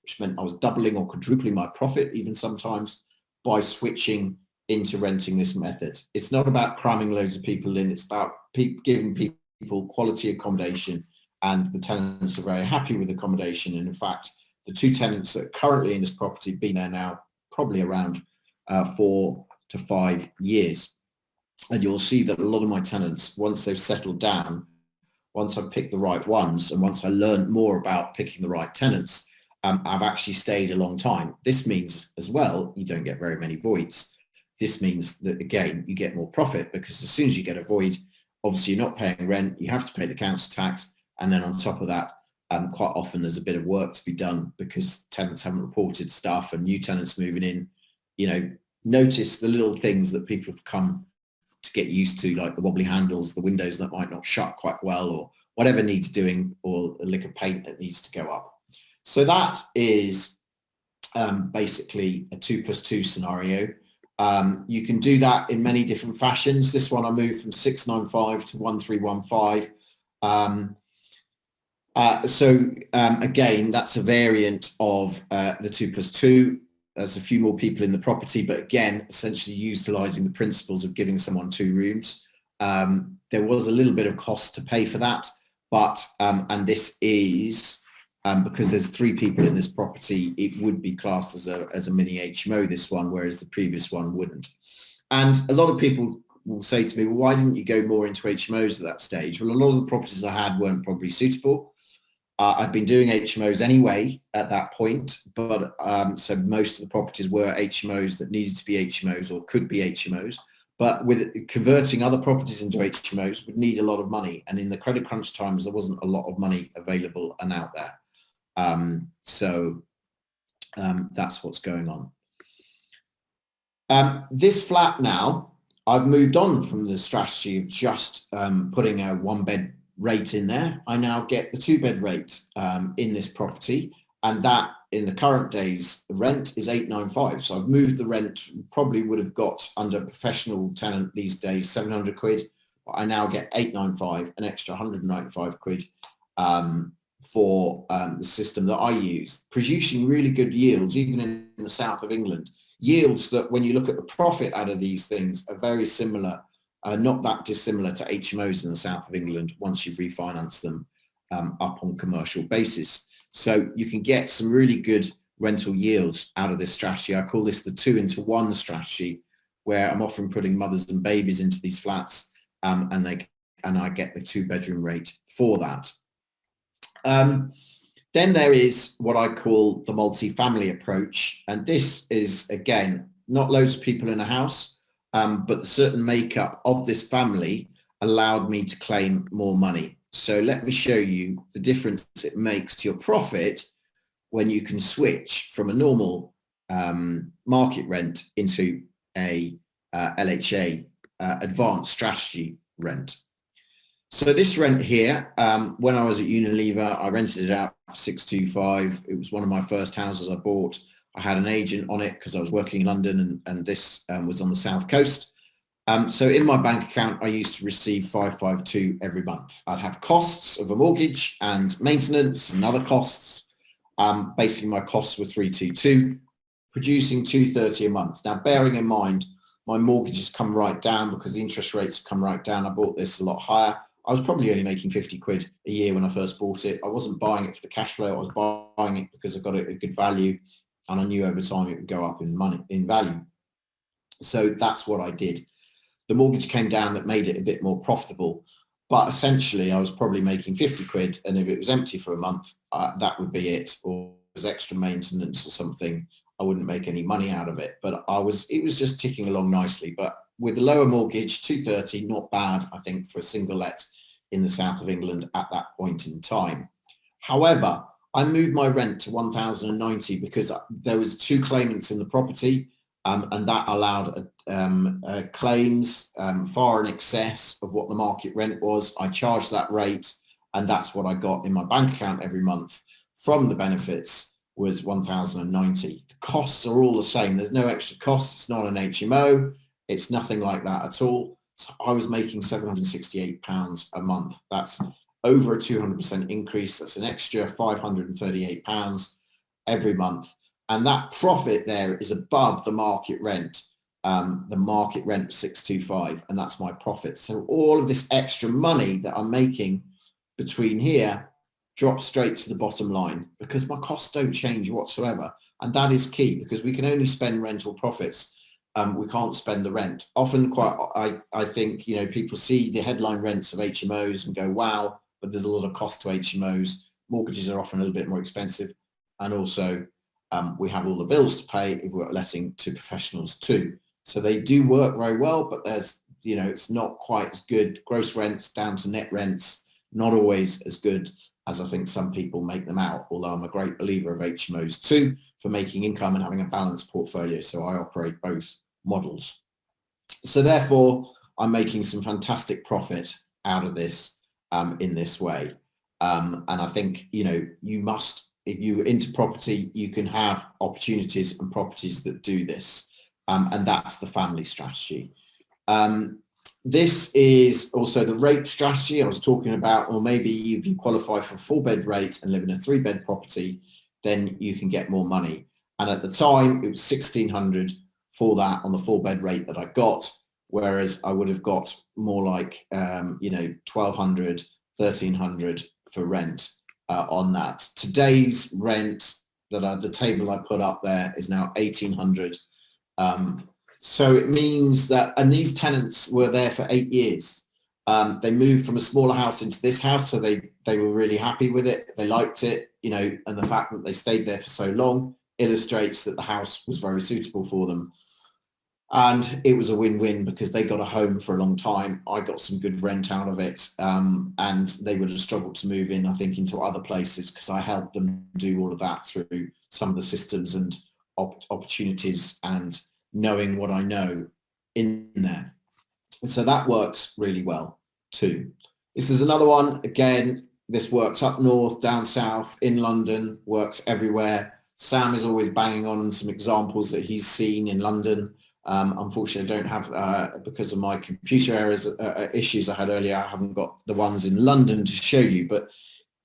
which meant I was doubling or quadrupling my profit even sometimes by switching into renting this method. It's not about cramming loads of people in. It's about giving people quality accommodation, and the tenants are very happy with accommodation. And in fact, the 2 tenants that are currently in this property have been there now probably around 4 to 5 years. And you'll see that a lot of my tenants, once they've settled down, once I've picked the right ones, and once I learned more about picking the right tenants, I've actually stayed a long time. This means as well, you don't get very many voids. This means that, again, you get more profit, because as soon as you get a void, obviously you're not paying rent, you have to pay the council tax. And then on top of that, quite often there's a bit of work to be done because tenants haven't reported stuff and new tenants moving in. You know, notice the little things that people have come to get used to, like the wobbly handles, the windows that might not shut quite well, or whatever needs doing, or a lick of paint that needs to go up. So that is basically a 2+2 scenario. You can do that in many different fashions. This one I moved from 695 to 1315. Again, that's a variant of the 2+2. There's a few more people in the property, but again, essentially utilising the principles of giving someone 2 rooms. There was a little bit of cost to pay for that, but and this is because there's 3 people in this property, it would be classed as a mini HMO, this one, whereas the previous one wouldn't. And a lot of people will say to me, well, why didn't you go more into HMOs at that stage? Well, a lot of the properties I had weren't probably suitable. I'd been doing HMOs anyway at that point, but so most of the properties were HMOs that needed to be HMOs or could be HMOs. But with converting other properties into HMOs would need a lot of money. And in the credit crunch times, there wasn't a lot of money available and out there. That's what's going on. This flat now, I've moved on from the strategy of just putting a 1-bed rate in there. I now get the 2-bed rate in this property, and that in the current days rent is 895. So I've moved the rent, probably would have got under professional tenant these days 700 quid, but I now get 895, an extra 195 quid for the system that I use, producing really good yields, even in the south of England. Yields that, when you look at the profit out of these things, are very similar, not that dissimilar to HMOs in the south of England once you've refinanced them up on commercial basis. So you can get some really good rental yields out of this strategy. I call this the 2-into-1 strategy, where I'm often putting mothers and babies into these flats, and they and I get the 2-bedroom rate for that. Then there is what I call the multi-family approach. And this is, again, not loads of people in a house, but the certain makeup of this family allowed me to claim more money. So let me show you the difference it makes to your profit when you can switch from a normal market rent into a LHA advanced strategy rent. So this rent here, when I was at Unilever, I rented it out for 625. It was one of my first houses I bought. I had an agent on it because I was working in London, and this was on the south coast. So in my bank account, I used to receive 552 every month. I'd have costs of a mortgage and maintenance and other costs. Basically, my costs were 322, producing 230 a month. Now, bearing in mind, my mortgage has come right down because the interest rates have come right down. I bought this a lot higher. I was probably only making 50 quid a year when I first bought it. I wasn't buying it for the cash flow. I was buying it because I got a good value, and I knew over time it would go up in value. So that's what I did. The mortgage came down, that made it a bit more profitable, but essentially I was probably making 50 quid, and if it was empty for a month, that would be it, or it was extra maintenance or something. I wouldn't make any money out of it, but it was just ticking along nicely. But with the lower mortgage, 230, not bad, I think, for a single let in the south of England at that point in time. However, I moved my rent to 1,090 because there was 2 claimants in the property, and that allowed claims far in excess of what the market rent was. I charged that rate, and that's what I got in my bank account every month from the benefits, was 1,090. The costs are all the same. There's no extra costs. It's not an HMO. It's nothing like that at all. So I was making £768 a month. That's over a 200% increase. That's an extra £538 every month. And that profit there is above the market rent. The market rent was 625, and that's my profit. So all of this extra money that I'm making between here drops straight to the bottom line because my costs don't change whatsoever. And that is key, because we can only spend rental profits. We can't spend the rent. Often I think, people see the headline rents of HMOs and go, wow, but there's a lot of cost to HMOs. Mortgages are often a little bit more expensive. And also we have all the bills to pay if we're letting to professionals too. So they do work very well, but there's, it's not quite as good. Gross rents down to net rents, not always as good as I think some people make them out, although I'm a great believer of HMOs too for making income and having a balanced portfolio. So I operate both models. So therefore, I'm making some fantastic profit out of this in this way. And I think, you must, if you're into property, you can have opportunities and properties that do this. And that's the family strategy. This is also the rate strategy I was talking about, or maybe if you qualify for a 4-bed rate and live in a 3-bed property, then you can get more money. And at the time, it was 1,600 for that on the 4-bed rate that I got, whereas I would have got more like, 1,200, 1,300 for rent on that. Today's rent, the table I put up there, is now 1,800. So it means that, and these tenants were there for 8 years. They moved from a smaller house into this house, so they were really happy with it. They liked it, and the fact that they stayed there for so long illustrates that the house was very suitable for them. And it was a win-win because they got a home for a long time. I got some good rent out of it, and they would have struggled to move in, I think, into other places because I helped them do all of that through some of the systems and opportunities and knowing what I know in there. So that works really well too. This is another one. Again, this works up north, down south, in London, works everywhere. Sam is always banging on some examples that he's seen in London. Unfortunately, I don't have, because of my computer errors, issues I had earlier, I haven't got the ones in London to show you, but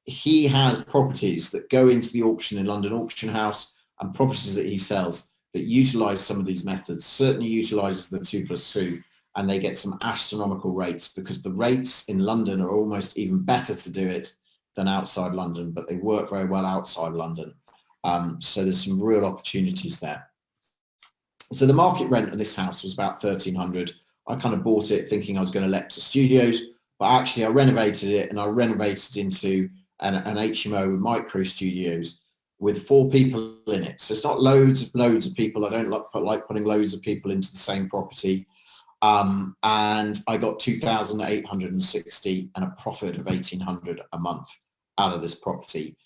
he has properties that go into the auction in London Auction House and properties that he sells that utilize some of these methods, certainly utilizes the 2+2, and they get some astronomical rates because the rates in London are almost even better to do it than outside London, but they work very well outside London. So there's some real opportunities there. So the market rent of this house was about 1,300. I kind of bought it thinking I was going to let to studios, but actually I renovated it, and I renovated into an HMO with micro studios with 4 people in it. So it's not loads of people. I don't like putting loads of people into the same property. And I got 2,860 and a profit of 1,800 a month out of this property.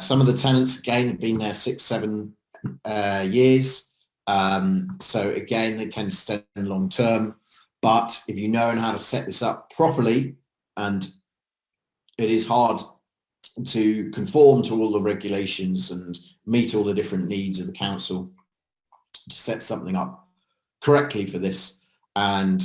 Some of the tenants, again, have been there 6-7 years. So again, they tend to stay long term. But if you know how to set this up properly, and it is hard to conform to all the regulations and meet all the different needs of the council to set something up correctly for this, and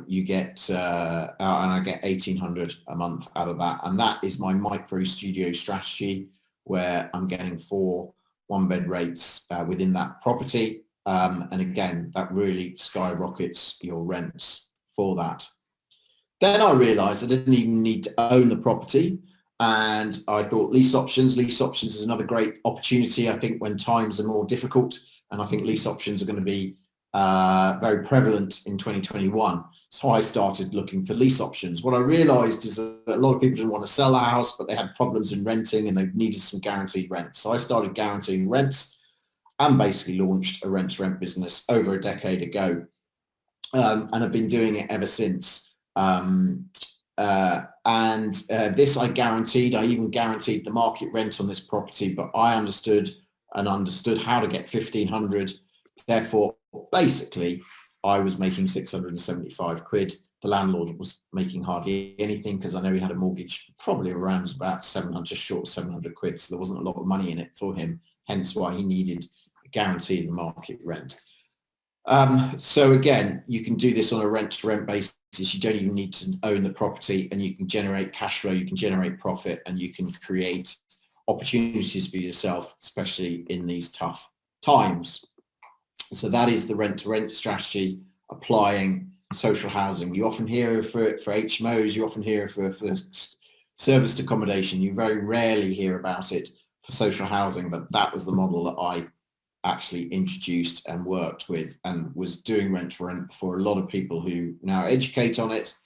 you get and I get 1,800 a month out of that, and that is my micro studio strategy, where I'm getting 4 one-bed rates within that property, and again, that really skyrockets your rents for that. Then I realized I didn't even need to own the property, and I thought lease options is another great opportunity, I think, when times are more difficult, and I think lease options are going to be very prevalent in 2021. So I started looking for lease options. What I realized is that a lot of people didn't want to sell a house, but they had problems in renting and they needed some guaranteed rent. So I started guaranteeing rents and basically launched a rent-to-rent business over a decade ago, and I've been doing it ever since. This I guaranteed. I even guaranteed the market rent on this property, but I understood how to get 1,500. Therefore, basically, I was making 675 quid. The landlord was making hardly anything, because I know he had a mortgage probably around about 700, just short of 700 quid. So there wasn't a lot of money in it for him, hence why he needed a guaranteed market rent. So again, you can do this on a rent-to-rent basis. You don't even need to own the property, and you can generate cash flow, you can generate profit, and you can create opportunities for yourself, especially in these tough times. So that is the rent-to-rent strategy, applying social housing. You often hear for HMOs, you often hear for serviced accommodation. You very rarely hear about it for social housing, but that was the model that I actually introduced and worked with, and was doing rent-to-rent for a lot of people who now educate on it,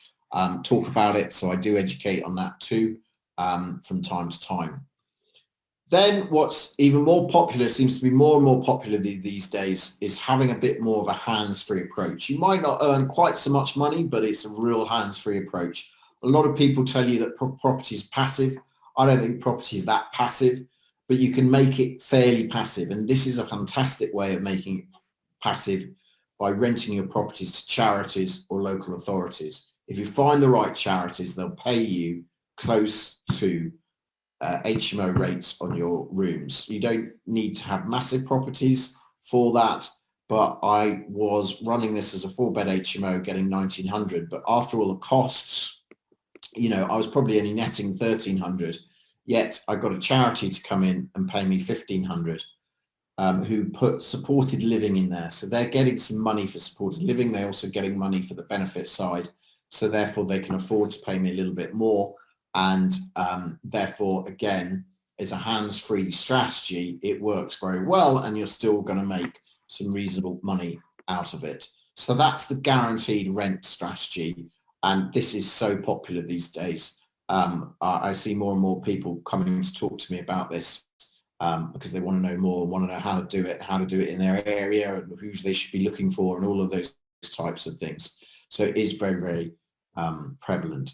talk about it. So I do educate on that too, from time to time. Then what's even more popular, seems to be more and more popular these days, is having a bit more of a hands-free approach. You might not earn quite so much money, but it's a real hands-free approach. A lot of people tell you that property is passive. I don't think property is that passive, but you can make it fairly passive. And this is a fantastic way of making it passive, by renting your properties to charities or local authorities. If you find the right charities, they'll pay you close to HMO rates on your rooms. You don't need to have massive properties for that, but I was running this as a 4-bed HMO getting 1,900, but after all the costs, you know, I was probably only netting 1,300, yet I got a charity to come in and pay me 1,500, who put supported living in there. So they're getting some money for supported living. They're also getting money for the benefit side. So therefore they can afford to pay me a little bit more. And therefore, again, is a hands-free strategy. It works very well, and you're still going to make some reasonable money out of it. So that's the guaranteed rent strategy, and this is so popular these days. I see more and more people coming to talk to me about this, because they want to know more, want to know how to do it in their area, and who they should be looking for, and all of those types of things. So it is very, very prevalent.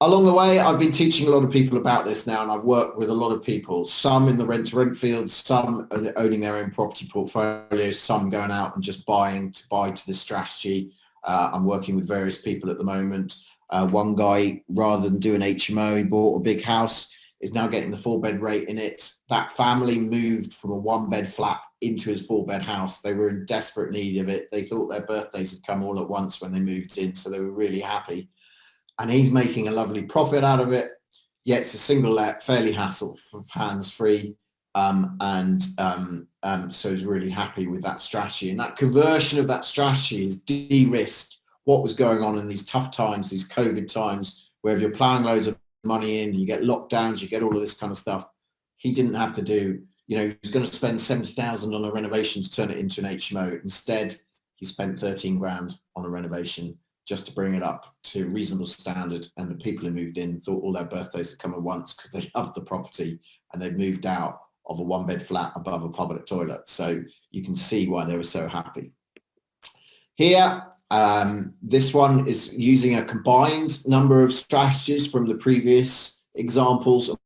Along the way, I've been teaching a lot of people about this now, and I've worked with a lot of people, some in the rent-to-rent field, some owning their own property portfolios, some going out and just buy to this strategy. I'm working with various people at the moment. One guy, rather than do an HMO, he bought a big house, is now getting the 4-bed rate in it. That family moved from a 1-bed flat into his 4-bed house. They were in desperate need of it. They thought their birthdays had come all at once when they moved in, so they were really happy. And he's making a lovely profit out of it. Yet it's a single let, fairly hassle, hands-free, so he's really happy with that strategy. And that conversion of that strategy is de-risked what was going on in these tough times, these COVID times, where if you're plowing loads of money in, you get lockdowns, you get all of this kind of stuff. He didn't have to do, you know, he was going to spend 70,000 on a renovation to turn it into an HMO. Instead, he spent 13 grand on a renovation just to bring it up to a reasonable standard. And the people who moved in thought all their birthdays had come at once because they loved the property, and they moved out of a 1-bed flat above a public toilet. So you can see why they were so happy. Here, this one is using a combined number of strategies from the previous examples and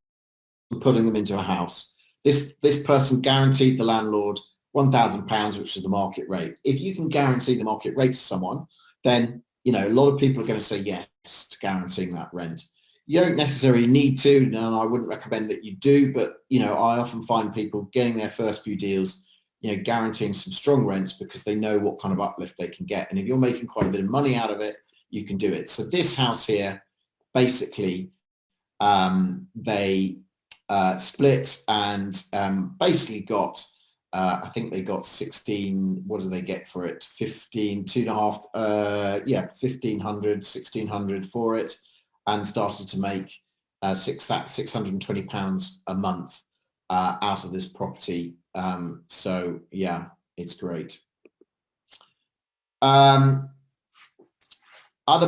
putting them into a house. This person guaranteed the landlord £1,000, which is the market rate. If you can guarantee the market rate to someone, then a lot of people are going to say yes to guaranteeing that rent. You don't necessarily need to, and I wouldn't recommend that you do, but I often find people getting their first few deals, guaranteeing some strong rents because they know what kind of uplift they can get. And if you're making quite a bit of money out of it, you can do it. So this house here, basically, they split and basically got, I think they got 16, what do they get for it? 1,500 for it, and started to make £620 a month out of this property. So yeah, it's great. Other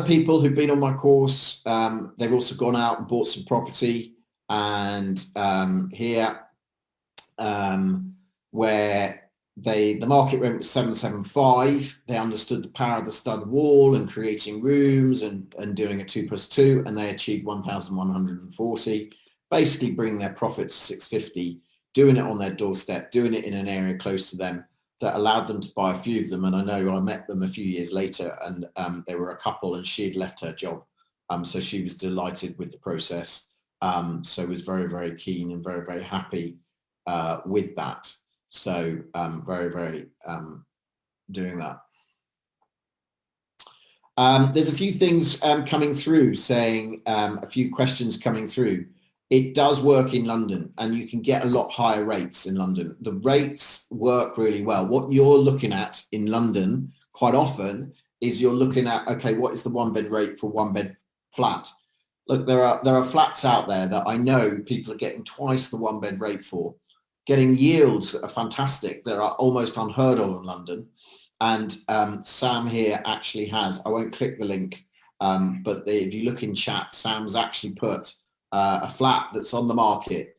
people who've been on my course, they've also gone out and bought some property, and here where the market rent was 775, they understood the power of the stud wall and creating rooms and doing a 2+2, and they achieved 1,140, basically bringing their profit to 650, doing it on their doorstep, doing it in an area close to them that allowed them to buy a few of them. And I know I met them a few years later, and they were a couple, and she had left her job. So she was delighted with the process. So was very, very keen and very, very happy with that. So very, very doing that. There's a few things coming through, saying a few questions coming through. It does work in London, and you can get a lot higher rates in London. The rates work really well. What you're looking at in London quite often is you're looking at, okay, what is the 1-bed rate for 1-bed flat? Look, there are flats out there that I know people are getting twice the 1-bed rate for, getting yields that are fantastic, that are almost unheard of in London. And Sam here actually has, I won't click the link, but if you look in chat, Sam's actually put a flat that's on the market.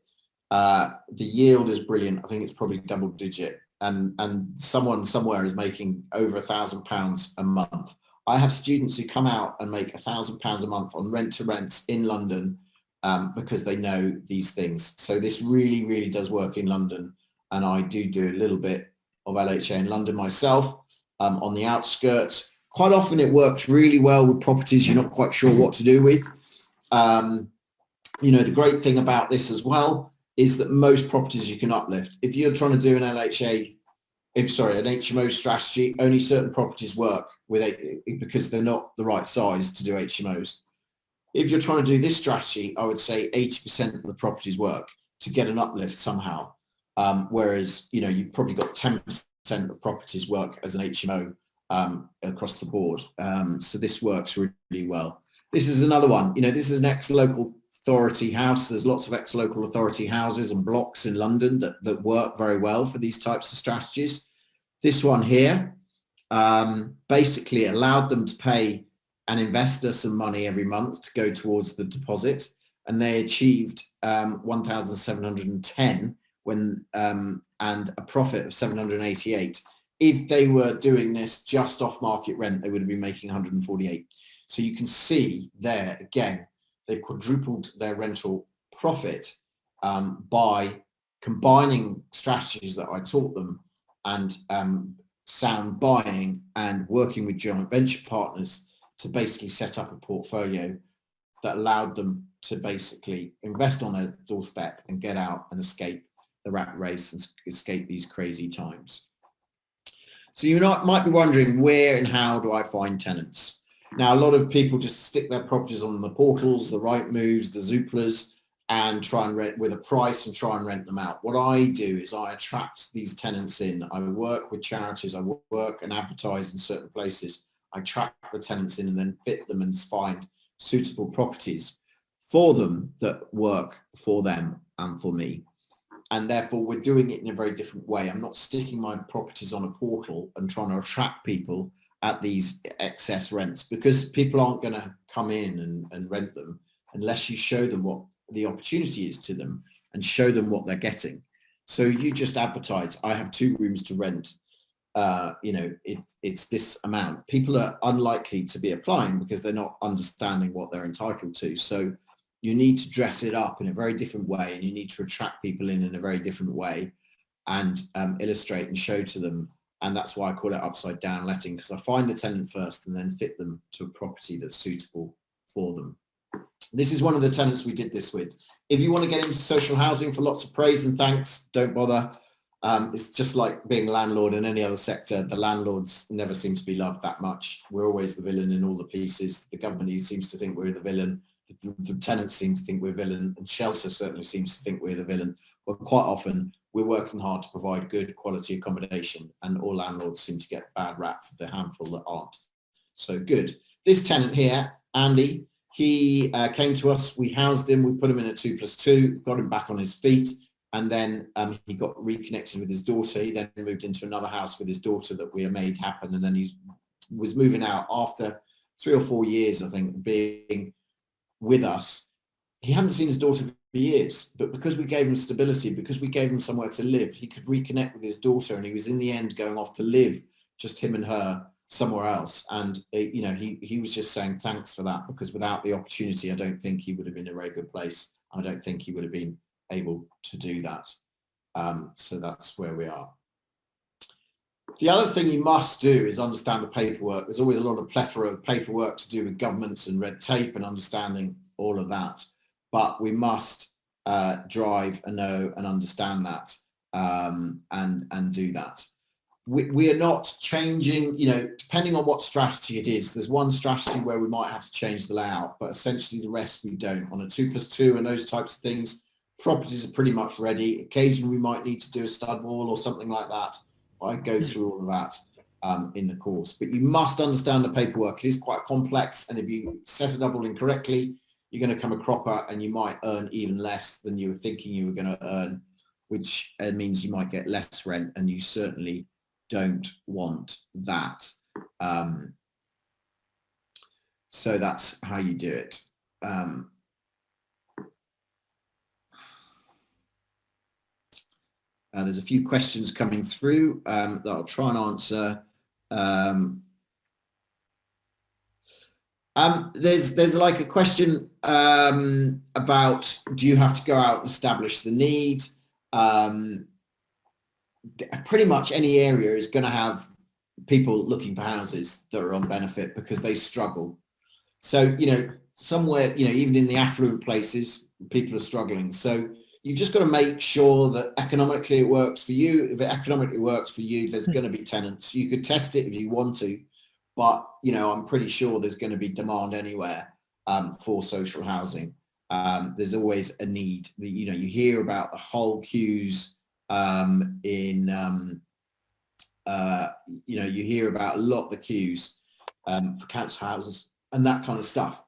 The yield is brilliant. I think it's probably double digit, and someone somewhere is making over £1,000 a month. I have students who come out and make £1,000 a month on rent to rents in London because they know these things. So this really, really does work in London, and I do a little bit of LHA in London myself on the outskirts. Quite often it works really well with properties you're not quite sure what to do with. The great thing about this as well is that most properties you can uplift. If you're trying to do an HMO strategy, only certain properties work with it because they're not the right size to do HMOs. If you're trying to do this strategy, I would say 80% of the properties work to get an uplift somehow. Whereas, you've probably got 10% of properties work as an HMO across the board. So this works really well. This is another one. This is an ex-local authority house. There's lots of ex-local authority houses and blocks in London that work very well for these types of strategies. This one here basically allowed them to pay an investor some money every month to go towards the deposit, and they achieved 1,710 when and a profit of 788. If they were doing this just off market rent, they would have been making 148. So you can see there again, they've quadrupled their rental profit by combining strategies that I taught them and sound buying and working with joint venture partners to basically set up a portfolio that allowed them to basically invest on their doorstep and get out and escape the rat race and escape these crazy times. So you might be wondering, where and how do I find tenants? Now, a lot of people just stick their properties on the portals, the Rightmoves, the Zooplas, and try and rent with a price and try and rent them out. What I do is I attract these tenants in. I work with charities. I work and advertise in certain places. I track the tenants in and then fit them and find suitable properties for them that work for them and for me. And therefore, we're doing it in a very different way. I'm not sticking my properties on a portal and trying to attract people at these excess rents, because people aren't going to come in and rent them unless you show them what the opportunity is to them and show them what they're getting. So you just advertise, I have 2 rooms to rent, you know, it's this amount. People are unlikely to be applying because they're not understanding what they're entitled to. So you need to dress it up in a very different way, and you need to attract people in a very different way, and illustrate and show to them. And that's why I call it upside down letting, because I find the tenant first and then fit them to a property that's suitable for them. This is one of the tenants we did this with. If you want to get into social housing for lots of praise and thanks, don't bother. It's just like being a landlord in any other sector. The landlords never seem to be loved that much. We're always the villain in all the pieces. The government seems to think we're the villain. The tenants seem to think we're villain, and shelter certainly seems to think we're the villain. But quite often we're working hard to provide good quality accommodation, and all landlords seem to get bad rap for the handful that aren't. So good. This tenant here, Andy, he came to us, we housed him, we put him in a 2+2, got him back on his feet, and then he got reconnected with his daughter. He then moved into another house with his daughter that we made happen, and then he was moving out after 3 or 4 years, I think, being with us. He hadn't seen his daughter for years, but because we gave him stability, because we gave him somewhere to live, he could reconnect with his daughter, and he was in the end going off to live, just him and her, somewhere else. And you know, he was just saying thanks for that, because without the opportunity, I don't think he would have been in a very good place. I don't think he would have been able to do that. So that's where we are. The other thing you must do is understand the paperwork. There's always a lot of plethora of paperwork to do with governments and red tape and understanding all of that. But we must drive and know and understand that, and do that. We are not changing, you know, depending on what strategy it is. There's one strategy where we might have to change the layout, but essentially the rest we don't. On a 2+2 and those types of things, properties are pretty much ready. Occasionally we might need to do a stud wall or something like that. I go through all of that in the course, but you must understand the paperwork. It is quite complex, and if you set it up all incorrectly, you're going to come a cropper, and you might earn even less than you were thinking you were going to earn, which means you might get less rent, and you certainly don't want that. So that's how you do it. There's a few questions coming through that I'll try and answer. There's like a question about, do you have to go out and establish the need? Pretty much any area is going to have people looking for houses that are on benefit because they struggle. So, you know, somewhere, you know, even in the affluent places, people are struggling. So you've just got to make sure that economically it works for you. If it economically works for you, there's going to be tenants. You could test it if you want to, but, you know, I'm pretty sure there's going to be demand anywhere for social housing. There's always a need. You know, you hear about the whole queues you know, you hear about a lot of the queues for council houses and that kind of stuff.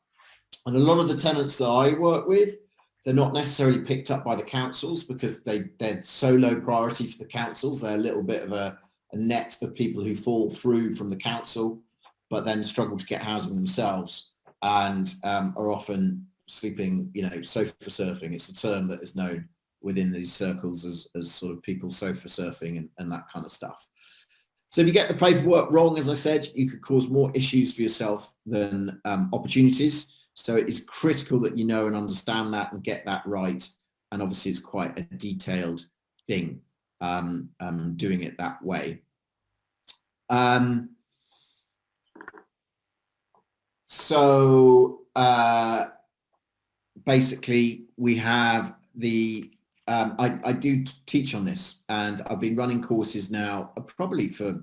And a lot of the tenants that I work with, they're not necessarily picked up by the councils because they're so low priority for the councils. They're a little bit of a net of people who fall through from the council, but then struggle to get housing themselves, and are often sleeping, you know, sofa surfing. It's a term that is known within these circles as sort of people sofa surfing and that kind of stuff. So if you get the paperwork wrong, as I said, you could cause more issues for yourself than opportunities. So it is critical that you know and understand that and get that right. And obviously it's quite a detailed thing, doing it that way. Basically we have the, I do teach on this, and I've been running courses now probably for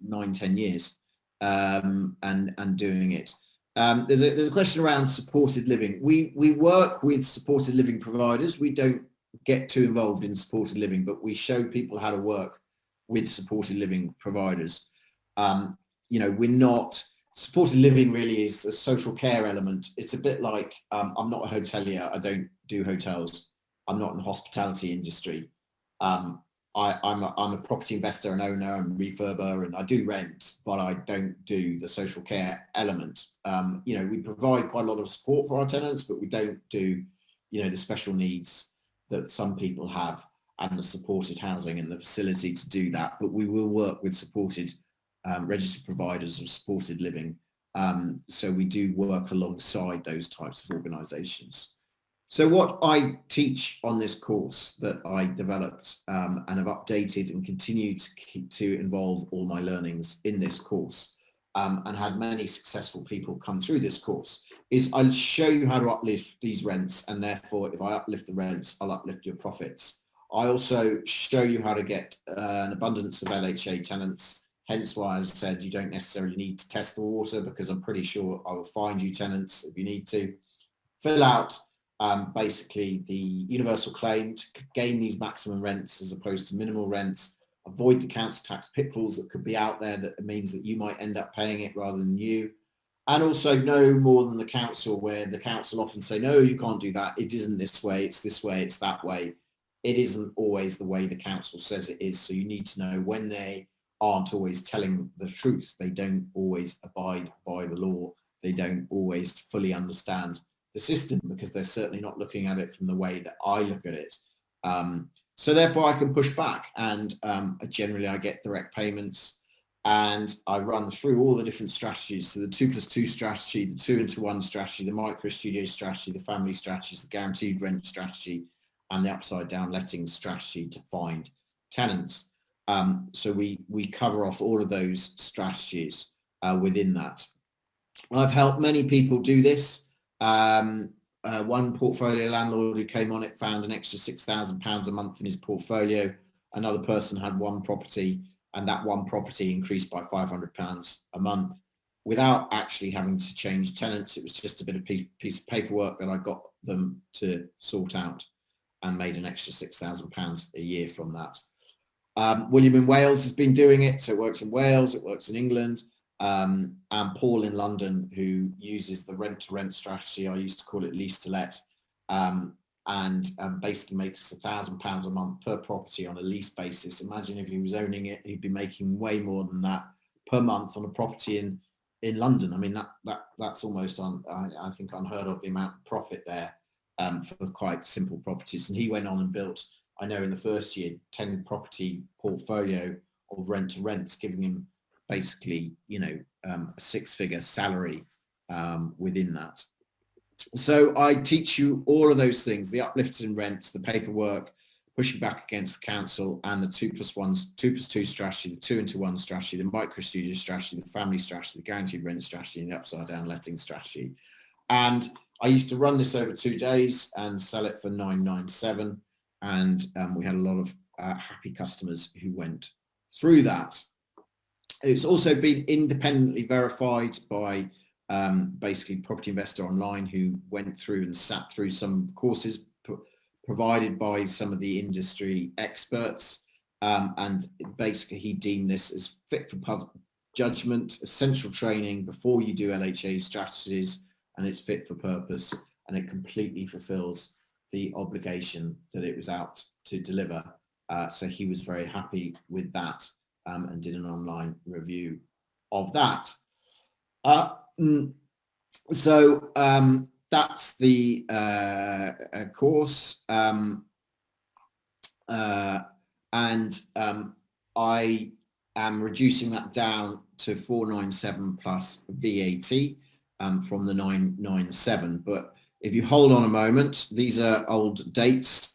9-10 years, and doing it. There's a question around supported living. We work with supported living providers. We don't get too involved in supported living, but we show people how to work with supported living providers. You know, we're not, supported living really is a social care element. It's a bit like, I'm not a hotelier. I don't do hotels. I'm not in the hospitality industry. I'm a property investor and owner and refurber, and I do rent, but I don't do the social care element. You know, we provide quite a lot of support for our tenants, but we don't do, you know, the special needs that some people have and the supported housing and the facility to do that. But we will work with supported registered providers of supported living. So we do work alongside those types of organisations. So what I teach on this course that I developed and have updated and continue to involve all my learnings in this course and had many successful people come through this course is I'll show you how to uplift these rents, and therefore if I uplift the rents, I'll uplift your profits. I also show you how to get an abundance of LHA tenants, hence why, as I said, you don't necessarily need to test the water, because I'm pretty sure I will find you tenants if you need to. Fill out basically the universal claim to gain these maximum rents as opposed to minimal rents, avoid the council tax pitfalls that could be out there that means that you might end up paying it rather than you, and also know more than the council, where the council often say, no, you can't do that, it isn't this way, it's that way. It isn't always the way the council says it is, so you need to know when they aren't always telling the truth. They don't always abide by the law, they don't always fully understand the system, because they're certainly not looking at it from the way that I look at it. So therefore I can push back, and generally I get direct payments, and I run through all the different strategies. So the 2+2 strategy, the 2-into-1 strategy, the micro studio strategy, the family strategies, the guaranteed rent strategy, and the upside down letting strategy to find tenants. So we cover off all of those strategies within that. I've helped many people do this. One portfolio landlord who came on it found an extra £6,000 a month in his portfolio. Another person had one property, and that one property increased by £500 a month without actually having to change tenants. It was just a bit of piece of paperwork that I got them to sort out, and made an extra £6,000 a year from that. William in Wales has been doing it, so it works in Wales, it works in England. And Paul in London, who uses the rent-to-rent strategy, I used to call it lease-to-let, and basically makes £1,000 a month per property on a lease basis. Imagine if he was owning it, he'd be making way more than that per month on a property in London. I mean, that's almost I think unheard of, the amount of profit there for quite simple properties. And he went on and built, I know in the first year, 10 property portfolio of rent-to-rents, giving him basically, you know, a six-figure salary within that. So I teach you all of those things: the uplifts in rents, the paperwork, pushing back against the council, and the 2+2 strategy, the 2-into-1 strategy, the micro studio strategy, the family strategy, the guaranteed rent strategy, and the upside down letting strategy. And I used to run this over 2 days and sell it for £997, and we had a lot of happy customers who went through that. It's also been independently verified by basically Property Investor Online, who went through and sat through some courses provided by some of the industry experts, and basically he deemed this as fit for public judgment, essential training before you do LHA strategies, and it's fit for purpose, and it completely fulfills the obligation that it was out to deliver. So he was very happy with that. And did an online review of that. So that's the course, and I am reducing that down to 497 plus VAT from the 997. But if you hold on a moment, these are old dates.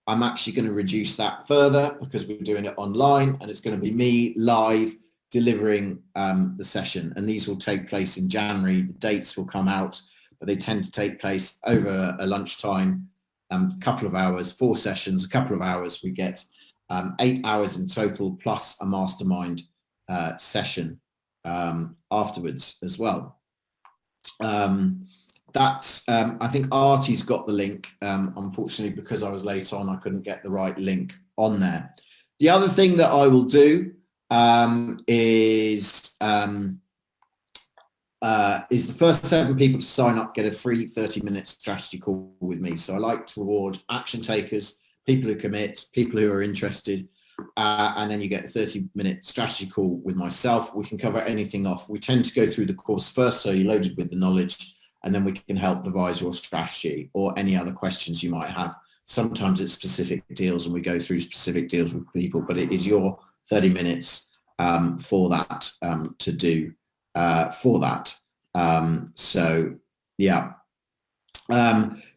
I'm actually going to reduce that further because we're doing it online, and it's going to be me live delivering the session, and these will take place in January. The dates will come out, but they tend to take place over a lunchtime, couple of hours, 4 sessions, a couple of hours. We get 8 hours in total, plus a mastermind session afterwards as well. That's I think Artie's got the link. Unfortunately, because I was late on, I couldn't get the right link on there. The other thing that I will do is the first 7 people to sign up get a free 30-minute strategy call with me. So I like to reward action takers, people who commit, people who are interested, and then you get a 30-minute strategy call with myself. We can cover anything off. We tend to go through the course first, so you're loaded with the knowledge, and then we can help devise your strategy or any other questions you might have. Sometimes it's specific deals, and we go through specific deals with people, but it is your 30 minutes for that to do for that. So yeah,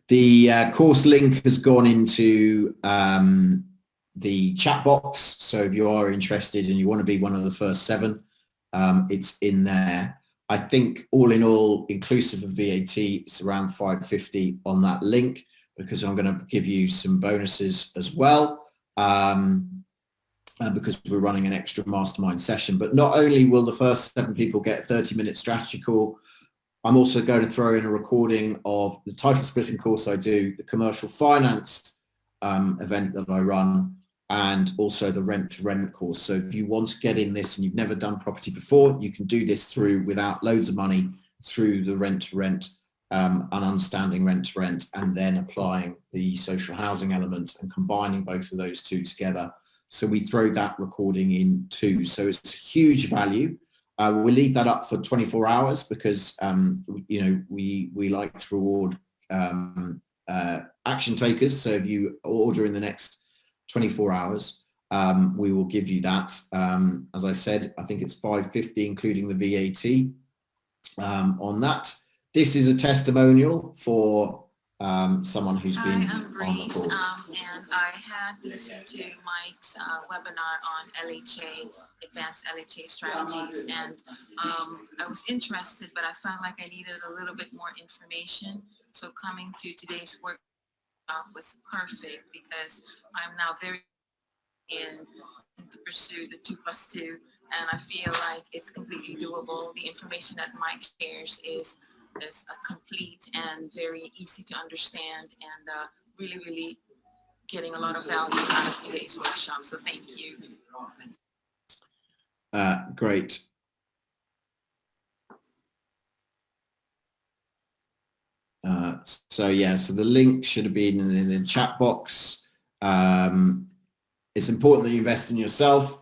the course link has gone into the chat box. So if you are interested and you want to be one of the first 7, it's in there. I think all in all, inclusive of VAT, it's around $550 on that link, because I'm going to give you some bonuses as well, because we're running an extra mastermind session. But not only will the first 7 people get a 30-minute strategy call, I'm also going to throw in a recording of the title splitting course I do, the commercial finance event that I run, and also the rent-to-rent course. So if you want to get in this and you've never done property before, you can do this through, without loads of money, through the rent-to-rent and understanding rent-to-rent, and then applying the social housing element and combining both of those two together. So we throw that recording in too. So it's huge value. We'll leave that up for 24 hours because, you know, we like to reward action takers. So if you order in the next 24 hours, we will give you that. As I said, I think it's $550, including the VAT on that. This is a testimonial for someone who's been on the course. And I had listened to Mike's webinar on LHA, advanced LHA strategies, and I was interested, but I felt like I needed a little bit more information. So coming to today's workshop was perfect, because I'm now very in to pursue the 2+2, and I feel like it's completely doable. The information that Mike shares is a complete and very easy to understand, and really getting a lot of value out of today's workshop. So thank you. Great. So yeah, so the link should have been in the chat box. It's important that you invest in yourself.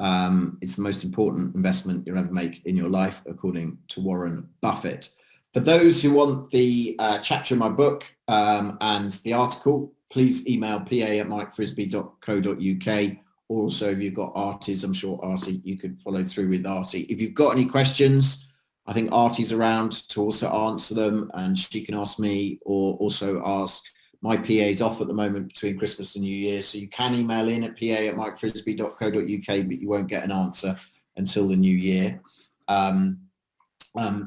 It's the most important investment you'll ever make in your life, according to Warren Buffett. For those who want the chapter in my book and the article, please email pa@mikefrisby.co.uk. Also, if you've got Artie's, I'm sure Artie, you could follow through with Artie. If you've got any questions, I think Artie's around to also answer them, and she can ask me, or also ask. My PA's off at the moment between Christmas and New Year, so you can email in at pa@mikefrisby.co.uk, but you won't get an answer until the new year.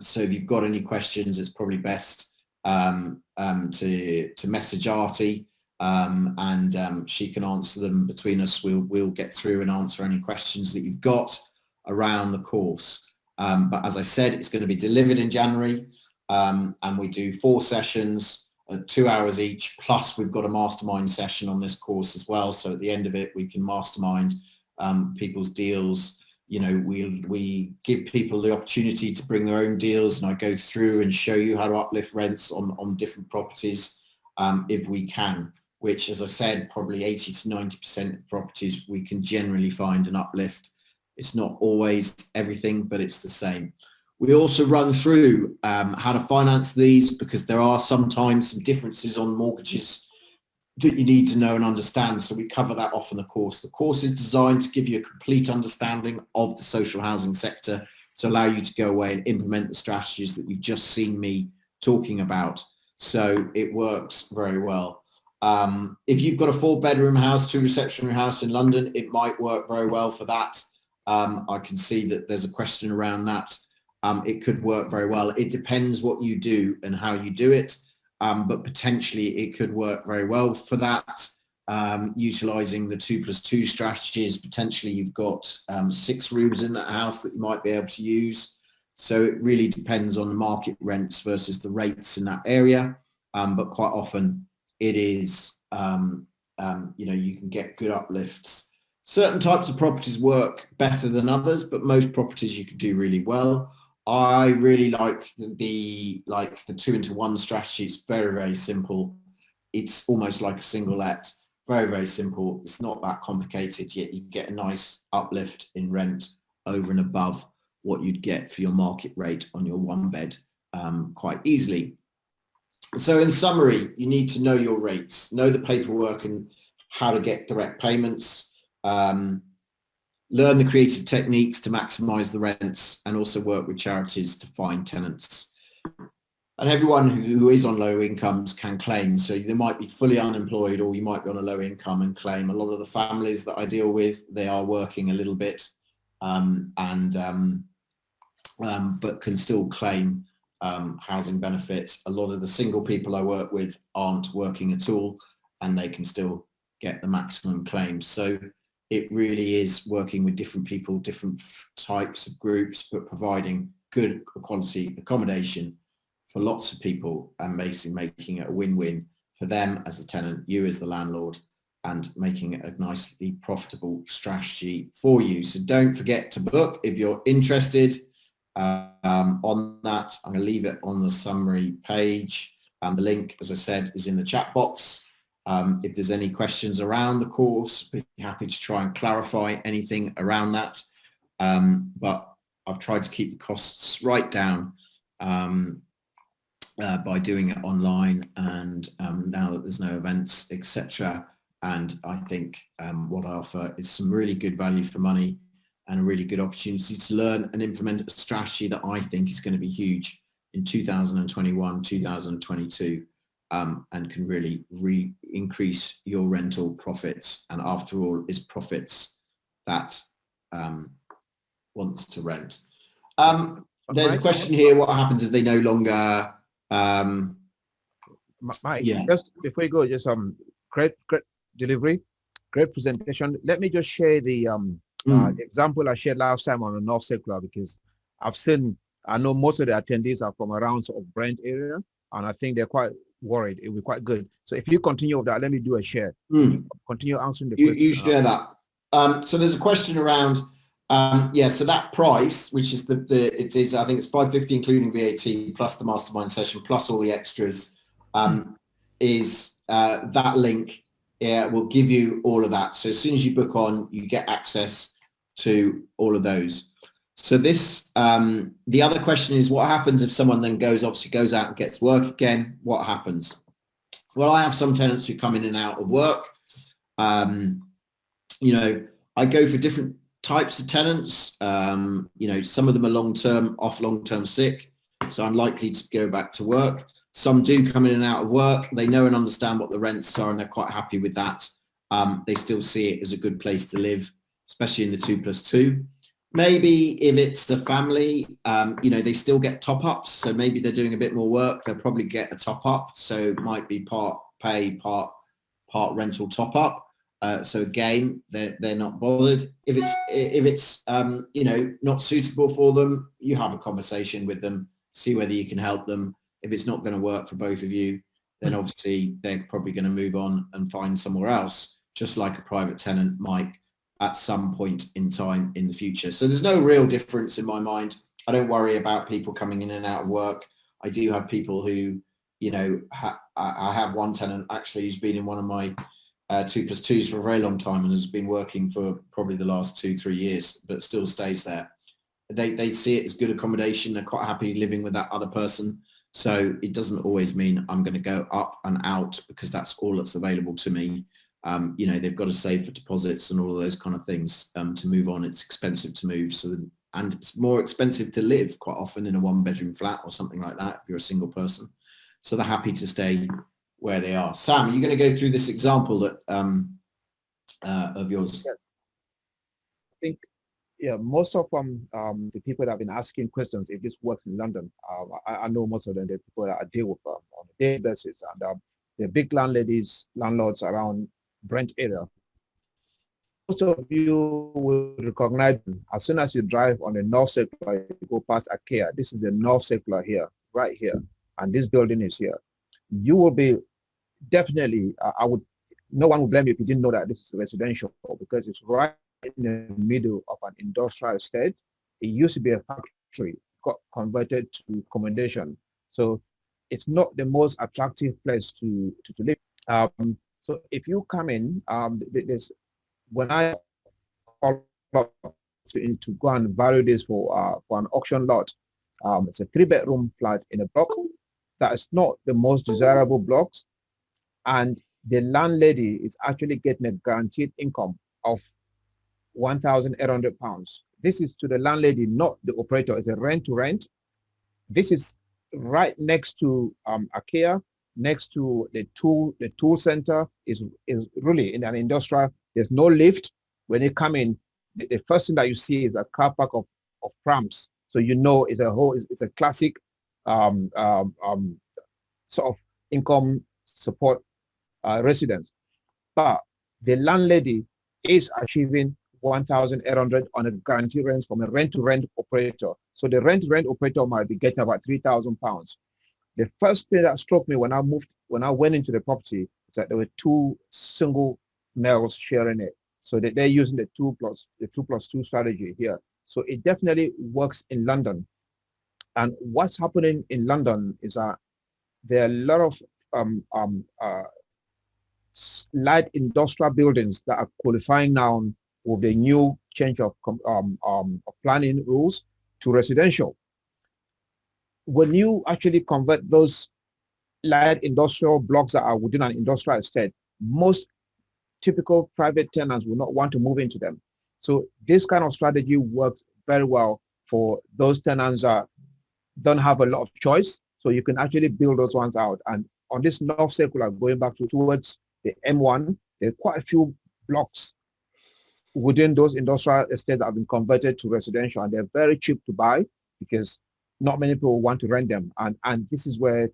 So if you've got any questions, it's probably best to message Artie, and she can answer them. Between us, we'll get through and answer any questions that you've got around the course. But as I said, it's going to be delivered in January, and we do 4 sessions, 2 hours each, plus we've got a mastermind session on this course as well. So at the end of it, we can mastermind people's deals. You know, we give people the opportunity to bring their own deals, and I go through and show you how to uplift rents on different properties if we can, which, as I said, probably 80 to 90% of properties we can generally find an uplift. It's not always everything, but it's the same. We also run through how to finance these, because there are sometimes some differences on mortgages that you need to know and understand. So we cover that off in the course. The course is designed to give you a complete understanding of the social housing sector, to allow you to go away and implement the strategies that you've just seen me talking about. So it works very well. If you've got a 4-bedroom house, 2-reception room house in London, it might work very well for that. I can see that there's a question around that. It could work very well. It depends what you do and how you do it. But potentially it could work very well for that, utilising the 2+2 strategies. Potentially you've got 6 rooms in that house that you might be able to use. So it really depends on the market rents versus the rates in that area. But quite often it is, you know, you can get good uplifts. Certain types of properties work better than others, but most properties you can do really well. I really like the 2-into-1 strategy. It's very, very simple. It's almost like a single let, very, very simple. It's not that complicated, yet you get a nice uplift in rent over and above what you'd get for your market rate on your one bed quite easily. So in summary, you need to know your rates, know the paperwork and how to get direct payments, learn the creative techniques to maximize the rents, and also work with charities to find tenants. And everyone who is on low incomes can claim. So they might be fully unemployed, or you might be on a low income and claim. A lot of the families that I deal with, they are working a little bit but can still claim housing benefits. A lot of the single people I work with aren't working at all, and they can still get the maximum claims. So it really is working with different people, different types of groups, but providing good quality accommodation for lots of people, and basically making it a win-win for them as the tenant, you as the landlord, and making it a nicely profitable strategy for you. So don't forget to book if you're interested on that. I'm going to leave it on the summary page. The link, as I said, is in the chat box. If there's any questions around the course, be happy to try and clarify anything around that. But I've tried to keep the costs right down by doing it online, and now that there's no events, etc. And I think what I offer is some really good value for money and a really good opportunity to learn and implement a strategy that I think is going to be huge in 2021, 2022, and can really increase your rental profits. And after all, it's profits that wants to rent. There's a question here: what happens if they no longer? Mike, Yeah. Just before you go, just great delivery, great presentation. Let me just share the example I shared last time on the North Circular, because I know most of the attendees are from around sort of Brent area, and I think they're quite worried. It will be quite good. So if you continue with that, let me do a share. Continue answering the question. You share that. So there's a question around, so that price, which is it is, I think it's 550 including VAT plus the mastermind session plus all the extras, is that link will give you all of that. So as soon as you book on, you get access to all of those. So this, the other question is, what happens if someone then goes out and gets work again? What happens? Well, I have some tenants who come in and out of work. I go for different types of tenants. Some of them are long-term sick, so unlikely to go back to work. Some do come in and out of work. They know and understand what the rents are, and they're quite happy with that. They still see it as a good place to live, especially in the 2+2. Maybe if it's the family, they still get top-ups. So maybe they're doing a bit more work. They'll probably get a top-up. So it might be part pay, part rental top-up. So again, they're not bothered. If it's not suitable for them, you have a conversation with them, see whether you can help them. If it's not going to work for both of you, then obviously they're probably going to move on and find somewhere else, just like a private tenant might at some point in time in the future. So there's no real difference in my mind. I don't worry about people coming in and out of work. I do have people who, I have one tenant actually who's been in one of my 2+2s for a very long time and has been working for probably the last 2-3 years, but still stays there. They see it as good accommodation. They're quite happy living with that other person. So it doesn't always mean I'm going to go up and out because that's all that's available to me. They've got to save for deposits and all of those kind of things to move on. It's expensive to move, and it's more expensive to live quite often in a 1-bedroom flat or something like that if you're a single person. So they're happy to stay where they are. Sam, are you going to go through this example that of yours? Yeah. I think most of the people that have been asking questions, if this works in London, I know most of them, the people that I deal with on a daily basis, and the big landlords around Brent area. Most of you will recognize them. As soon as you drive on the North Circular, you go past IKEA. This is the North Circular here, right here, and this building is here. You will be definitely, no one will blame you if you didn't know that this is residential, because it's right in the middle of an industrial estate. It used to be a factory, got converted to accommodation. So it's not the most attractive place to live. So if you come in, there's when I call up to go and value this for an auction lot, it's a 3-bedroom flat in a block that is not the most desirable blocks, and the landlady is actually getting a guaranteed income of £1,800. This is to the landlady, not the operator. It's a rent to rent. This is right next to IKEA, next to the tool center. Is really in an industrial. There's no lift. When you come in, the first thing that you see is a car park of prams. So you know it's a classic sort of income support residence. But the landlady is achieving 1,800 on a guaranteed rent from a rent-to-rent operator. So the rent-to-rent operator might be getting about £3,000. The first thing that struck me when I went into the property is that there were 2 single males sharing it. So that they're using the 2 plus 2 strategy here. So it definitely works in London. And what's happening in London is that there are a lot of light industrial buildings that are qualifying now with the new change of planning rules to residential. When you actually convert those light industrial blocks that are within an industrial estate, most typical private tenants will not want to move into them. So this kind of strategy works very well for those tenants that don't have a lot of choice. So you can actually build those ones out. And on this north circular going back towards the M1, there are quite a few blocks within those industrial estates that have been converted to residential, and they're very cheap to buy because not many people want to rent them. And this is where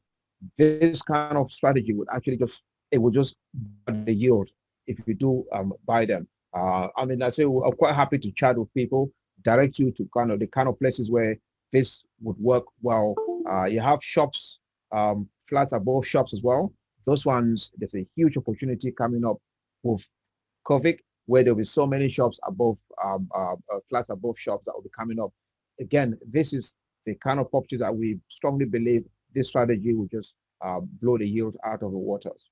this kind of strategy would actually it would just the yield if you do buy them. I mean, I say I'm quite happy to chat with people, direct you to the kind of places where this would work well. You have shops, flats above shops as well. Those ones, there's a huge opportunity coming up with COVID, where there'll be so many shops above, flats above shops that will be coming up. Again, this is the kind of properties that we strongly believe this strategy will just blow the yield out of the waters.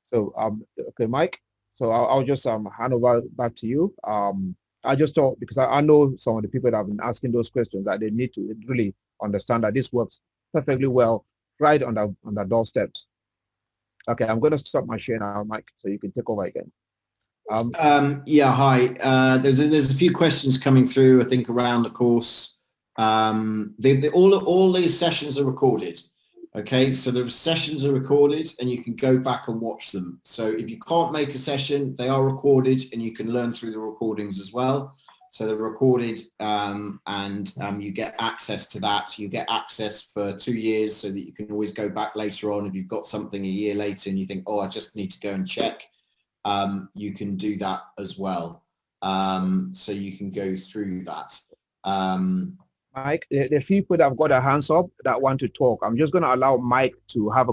So, okay, Mike. So I'll just hand over back to you. I just thought, because I know some of the people that have been asking those questions, that they need to really understand that this works perfectly well right on the doorsteps. Okay, I'm going to stop my share now, Mike, so you can take over again. Yeah, hi. There's a few questions coming through, I think, around the course. All these sessions are recorded. Okay, so the sessions are recorded and you can go back and watch them. So if you can't make a session, they are recorded and you can learn through the recordings as well. So they're recorded and you get access to that. You get access for 2 years so that you can always go back later on. If you've got something a year later and you think, oh, I just need to go and check, you can do that as well. So you can go through that. Mike, the few people that have got their hands up that want to talk, I'm just going to allow Mike to have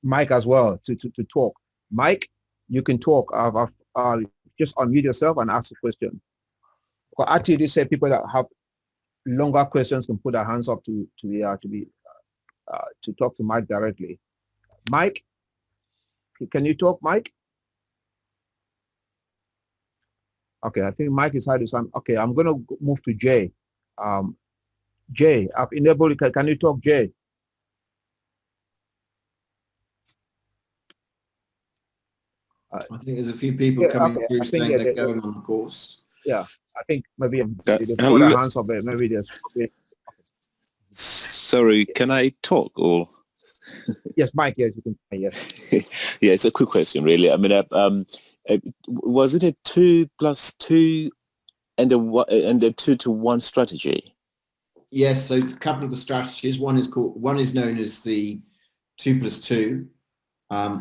Mike as well to talk. Mike, you can talk. Just unmute yourself and ask a question. Actually, they say people that have longer questions can put their hands up to talk to Mike directly. Mike, can you talk, Mike? Okay, I think Mike is hiding some. Okay, I'm going to move to Jay. Jay, I've enabled. Can you talk, Jay? I think there's a few people coming through saying they're going on the course. Yeah, I think maybe they put their hands up there. Maybe there's. Sorry, can I talk or? Yes, Mike. Yes, you can. Yes. Yeah, it's a quick question, really. I mean, was it a 2+2 and a 2-to-1 strategy? Yes. So a couple of the strategies. One is known as the 2+2,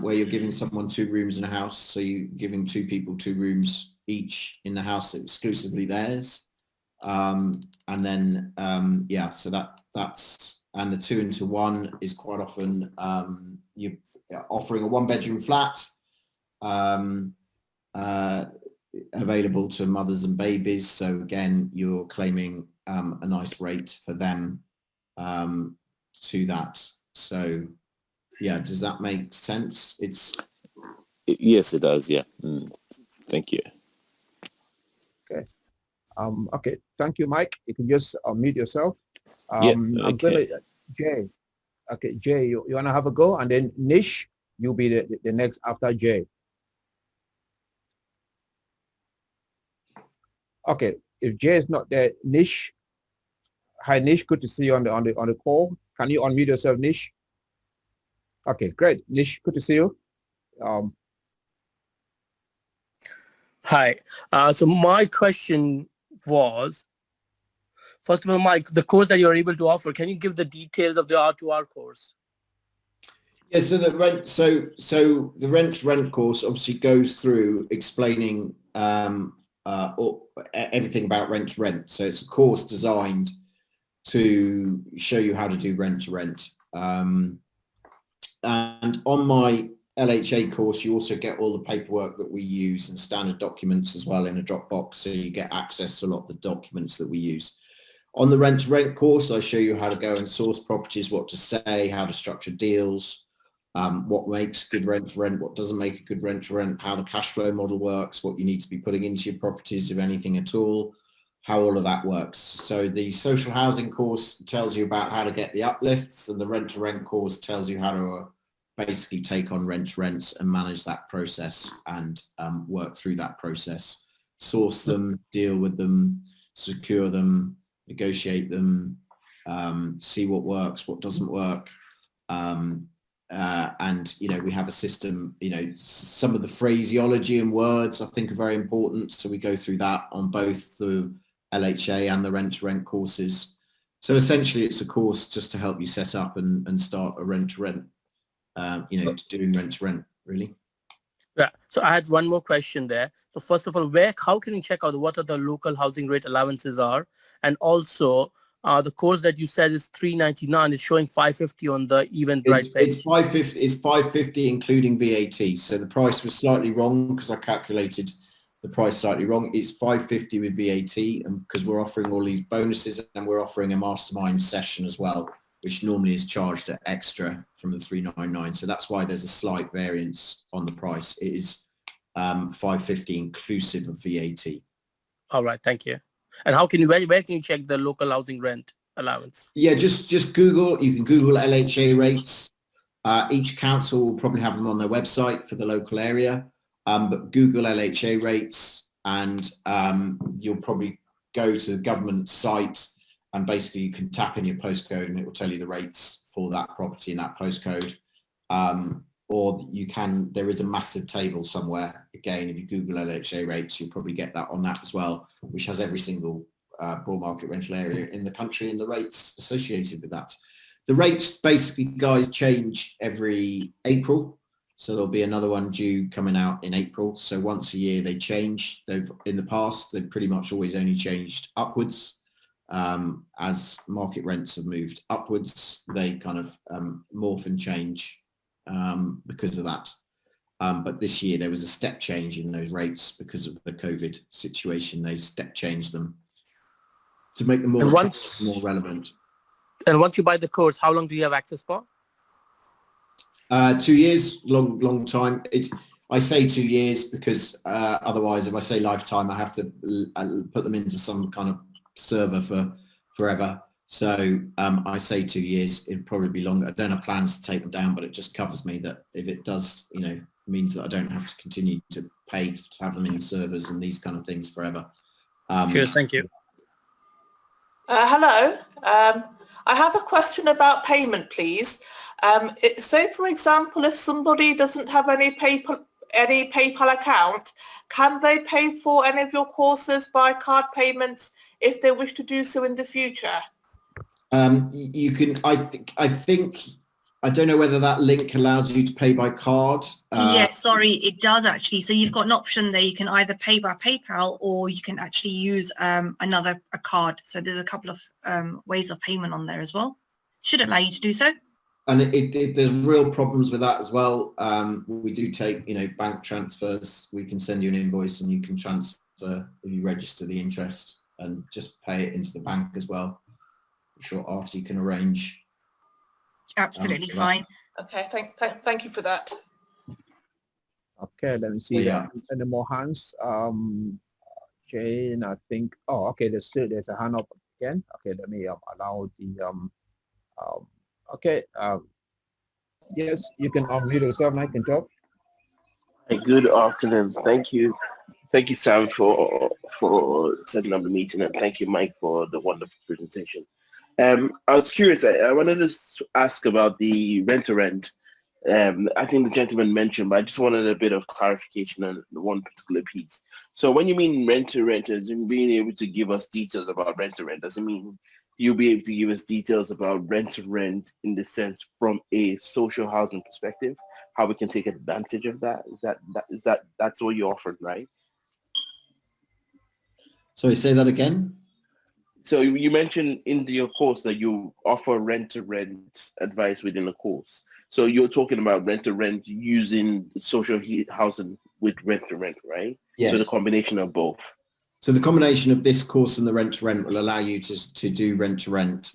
where you're giving someone 2 rooms in a house. So you're giving 2 people 2 rooms each in the house, exclusively theirs. And then so that's and the 2-to-1 is quite often you're offering a 1-bedroom flat. Available to mothers and babies. So again, you're claiming a nice rate for them to that. So yeah, does that make sense? Yes, it does. Yeah. Thank you. Okay, thank you, Mike. You can just unmute yourself. Yeah, I'm okay. gonna, Jay. Okay, Jay, you wanna have a go, and then Nish, you'll be the next after Jay. Okay, if Jay is not there, Nish. Hi, Nish. Good to see you on the call. Can you unmute yourself, Nish? Okay, great, Nish. Good to see you. Hi. So my question was, first of all, Mike, the course that you're able to offer, can you give the details of the R2R course? Yeah, so the rent, so the rent course obviously goes through explaining everything about rent to rent. So it's a course designed to show you how to do rent to rent. And on my LHA course, you also get all the paperwork that we use and standard documents as well in a Dropbox, so you get access to a lot of the documents that we use. On the rent to rent course, I show you how to go and source properties, what to say, how to structure deals, what makes good rent to rent, what doesn't make a good rent to rent, how the cash flow model works, what you need to be putting into your properties, if anything at all, how all of that works. So the social housing course tells you about how to get the uplifts, and the rent to rent course tells you how to basically take on rent to rents and manage that process and work through that process, source them, deal with them, secure them, negotiate them, see what works, what doesn't work. And, you know, we have a system, you know, some of the phraseology and words I think are very important. So we go through that on both the LHA and the rent to rent courses. So essentially it's a course just to help you set up and start a rent to rent, you know, doing rent to rent really. Yeah. So I had one more question there. So first of all, how can you check out what are the local housing rate allowances are? And also the course that you said is $399 is showing $550 on the Eventbrite page. It's $550 including VAT. So the price was slightly wrong because I calculated the price slightly wrong. It's $550 with VAT, and because we're offering all these bonuses, and we're offering a mastermind session as well, which normally is charged at extra from the $399. So that's why there's a slight variance on the price. It is $550 inclusive of VAT. All right, thank you. And how can you, where can you check the local housing rent allowance? Yeah, just Google, you can Google LHA rates. Each council will probably have them on their website for the local area, but Google LHA rates, and you'll probably go to the government site, and basically you can tap in your postcode and it will tell you the rates for that property in that postcode. Or you can, there is a massive table somewhere. Again, if you Google LHA rates, you'll probably get that on that as well, which has every single broad market rental area in the country and the rates associated with that. The rates basically, guys, change every April. So there'll be another one due coming out in April. So once a year they change. In the past, they've pretty much always only changed upwards. As market rents have moved upwards, they kind of morph and change because of that. But this year there was a step change in those rates because of the COVID situation. They step changed them to make them more relevant. And once you buy the course, how long do you have access for? 2 years, long time. I say 2 years because otherwise if I say lifetime, I have to put them into some kind of server for forever. So I say 2 years. It'd probably be longer. I don't have plans to take them down, but it just covers me that if it does, you know, means that I don't have to continue to pay to have them in servers and these kind of things forever. Cheers, thank you. Hello. I have a question about payment, please. Say, for example, if somebody doesn't have any PayPal account, can they pay for any of your courses by card payments if they wish to do so in the future? You can, I think, I don't know whether that link allows you to pay by card. Yes, sorry, it does actually. So you've got an option there. You can either pay by PayPal or you can actually use a card. So there's a couple of ways of payment on there as well. Should allow you to do so. And if there's real problems with that as well, we do take, you know, bank transfers. We can send you an invoice and you can transfer if you register the interest and just pay it into the bank as well. I'm sure Artie can arrange. Absolutely fine. Okay, thank you for that. Okay, let me see. Yeah. Any more hands? Jane, I think. Oh, okay. There's a hand up again. Okay, let me allow the okay. Yes, you can unmute yourself. Now you can talk. Hey, good afternoon. Thank you, Sam, for setting up the meeting, and thank you, Mike, for the wonderful presentation. I was curious. I wanted to ask about the rent-to-rent. I think the gentleman mentioned, but I just wanted a bit of clarification on one particular piece. So when you mean rent-to-rent, as in being able to give us details about rent-to-rent, does it mean you'll be able to give us details about rent-to-rent in the sense from a social housing perspective, how we can take advantage of that? That's what you offered, right? Sorry, say that again. So you mentioned in your course that you offer rent-to-rent advice within the course. So you're talking about rent-to-rent using social housing with rent-to-rent, right? Yes. So the combination of both. So the combination of this course and the rent-to-rent will allow you to do rent-to-rent.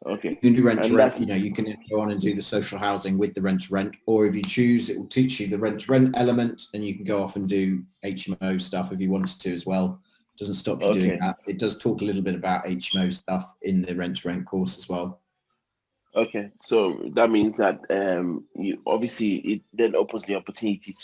Okay. You can do rent-to-rent, you know, you can go on and do the social housing with the rent-to-rent, or if you choose, it will teach you the rent-to-rent element, and you can go off and do HMO stuff if you wanted to as well. It doesn't stop you doing that. It does talk a little bit about HMO stuff in the rent-to-rent course as well. Okay, so that means that you obviously it then opens the opportunity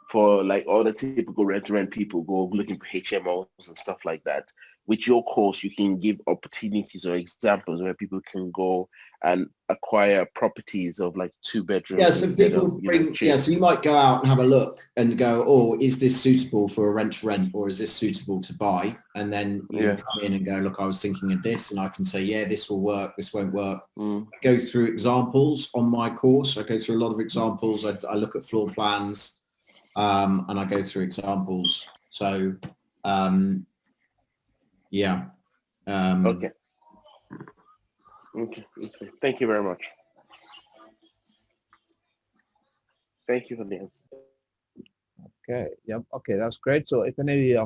for like all the typical rent-to-rent people go looking for HMOs and stuff like that. With your course, you can give opportunities or examples where people can go and acquire properties of like 2 bedrooms. Yeah, so people bring, so you might go out and have a look and go, oh, is this suitable for a rent-to-rent, or is this suitable to buy? And then you come in and go, look, I was thinking of this, and I can say, yeah, this will work, this won't work. Go through examples on my course. I go through a lot of examples. I look at floor plans, and I go through examples. So, yeah. Okay. Thank you very much. Thank you for the answer. Okay. Yep. Okay, that's great. So if any, I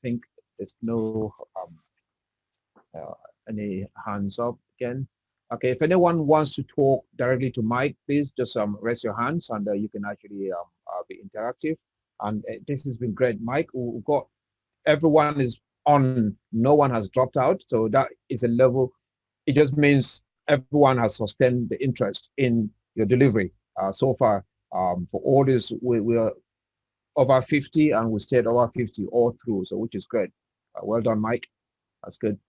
think there's no any hands up again. Okay. If anyone wants to talk directly to Mike, please just raise your hands, and you can actually be interactive. And this has been great, Mike. We've got everyone is on. No one has dropped out. So that is a level. It just means everyone has sustained the interest in your delivery so far. For all this, we are over 50, and we stayed over 50 all through, so which is great. Well done, Mike. That's good.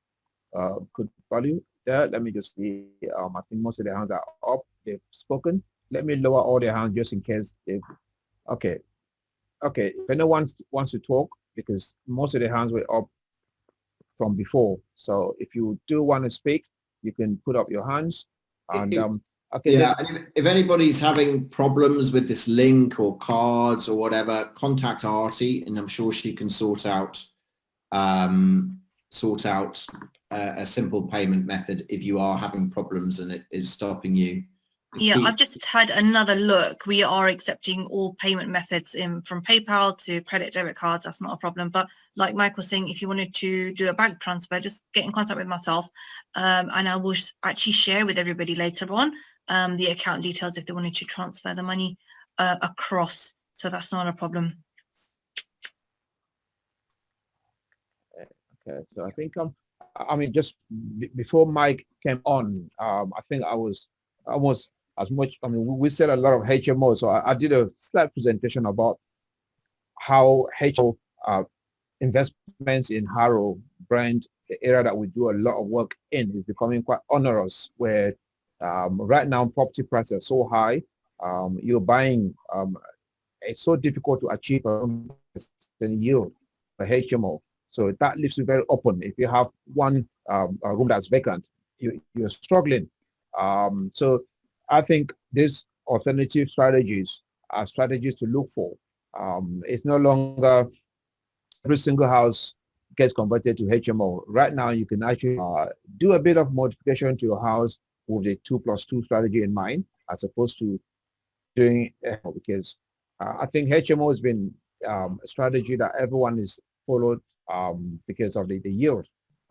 Good value there. Let me just see. I think most of the hands are up. They've spoken. Let me lower all their hands just in case they've. Okay. Okay. If anyone wants to talk, because most of the hands were up from before. So if you do want to speak, you can put up your hands. And okay. Yeah, and if anybody's having problems with this link or cards or whatever, contact Artie, and I'm sure she can sort out a simple payment method if you are having problems and it is stopping you. Yeah, I've just had another look. We are accepting all payment methods from PayPal to credit debit cards. That's not a problem. But like Mike was saying, if you wanted to do a bank transfer, just get in contact with myself, and I will actually share with everybody later on the account details if they wanted to transfer the money across. So that's not a problem. Okay, so I think I mean, just before Mike came on, I think I was almost as much. I mean, we said a lot of HMO, so I did a slight presentation about how HMO investments in Harrow, Brent, the area that we do a lot of work in, is becoming quite onerous. Where right now property prices are so high, you're buying. It's so difficult to achieve a yield for HMO. So that leaves you very open. If you have one room that's vacant, you're struggling. So I think these alternative strategies are strategies to look for. It's no longer every single house gets converted to HMO. Right now, you can actually do a bit of modification to your house with a 2+2 strategy in mind, as opposed to doing because I think HMO has been a strategy that everyone is followed because of the yield.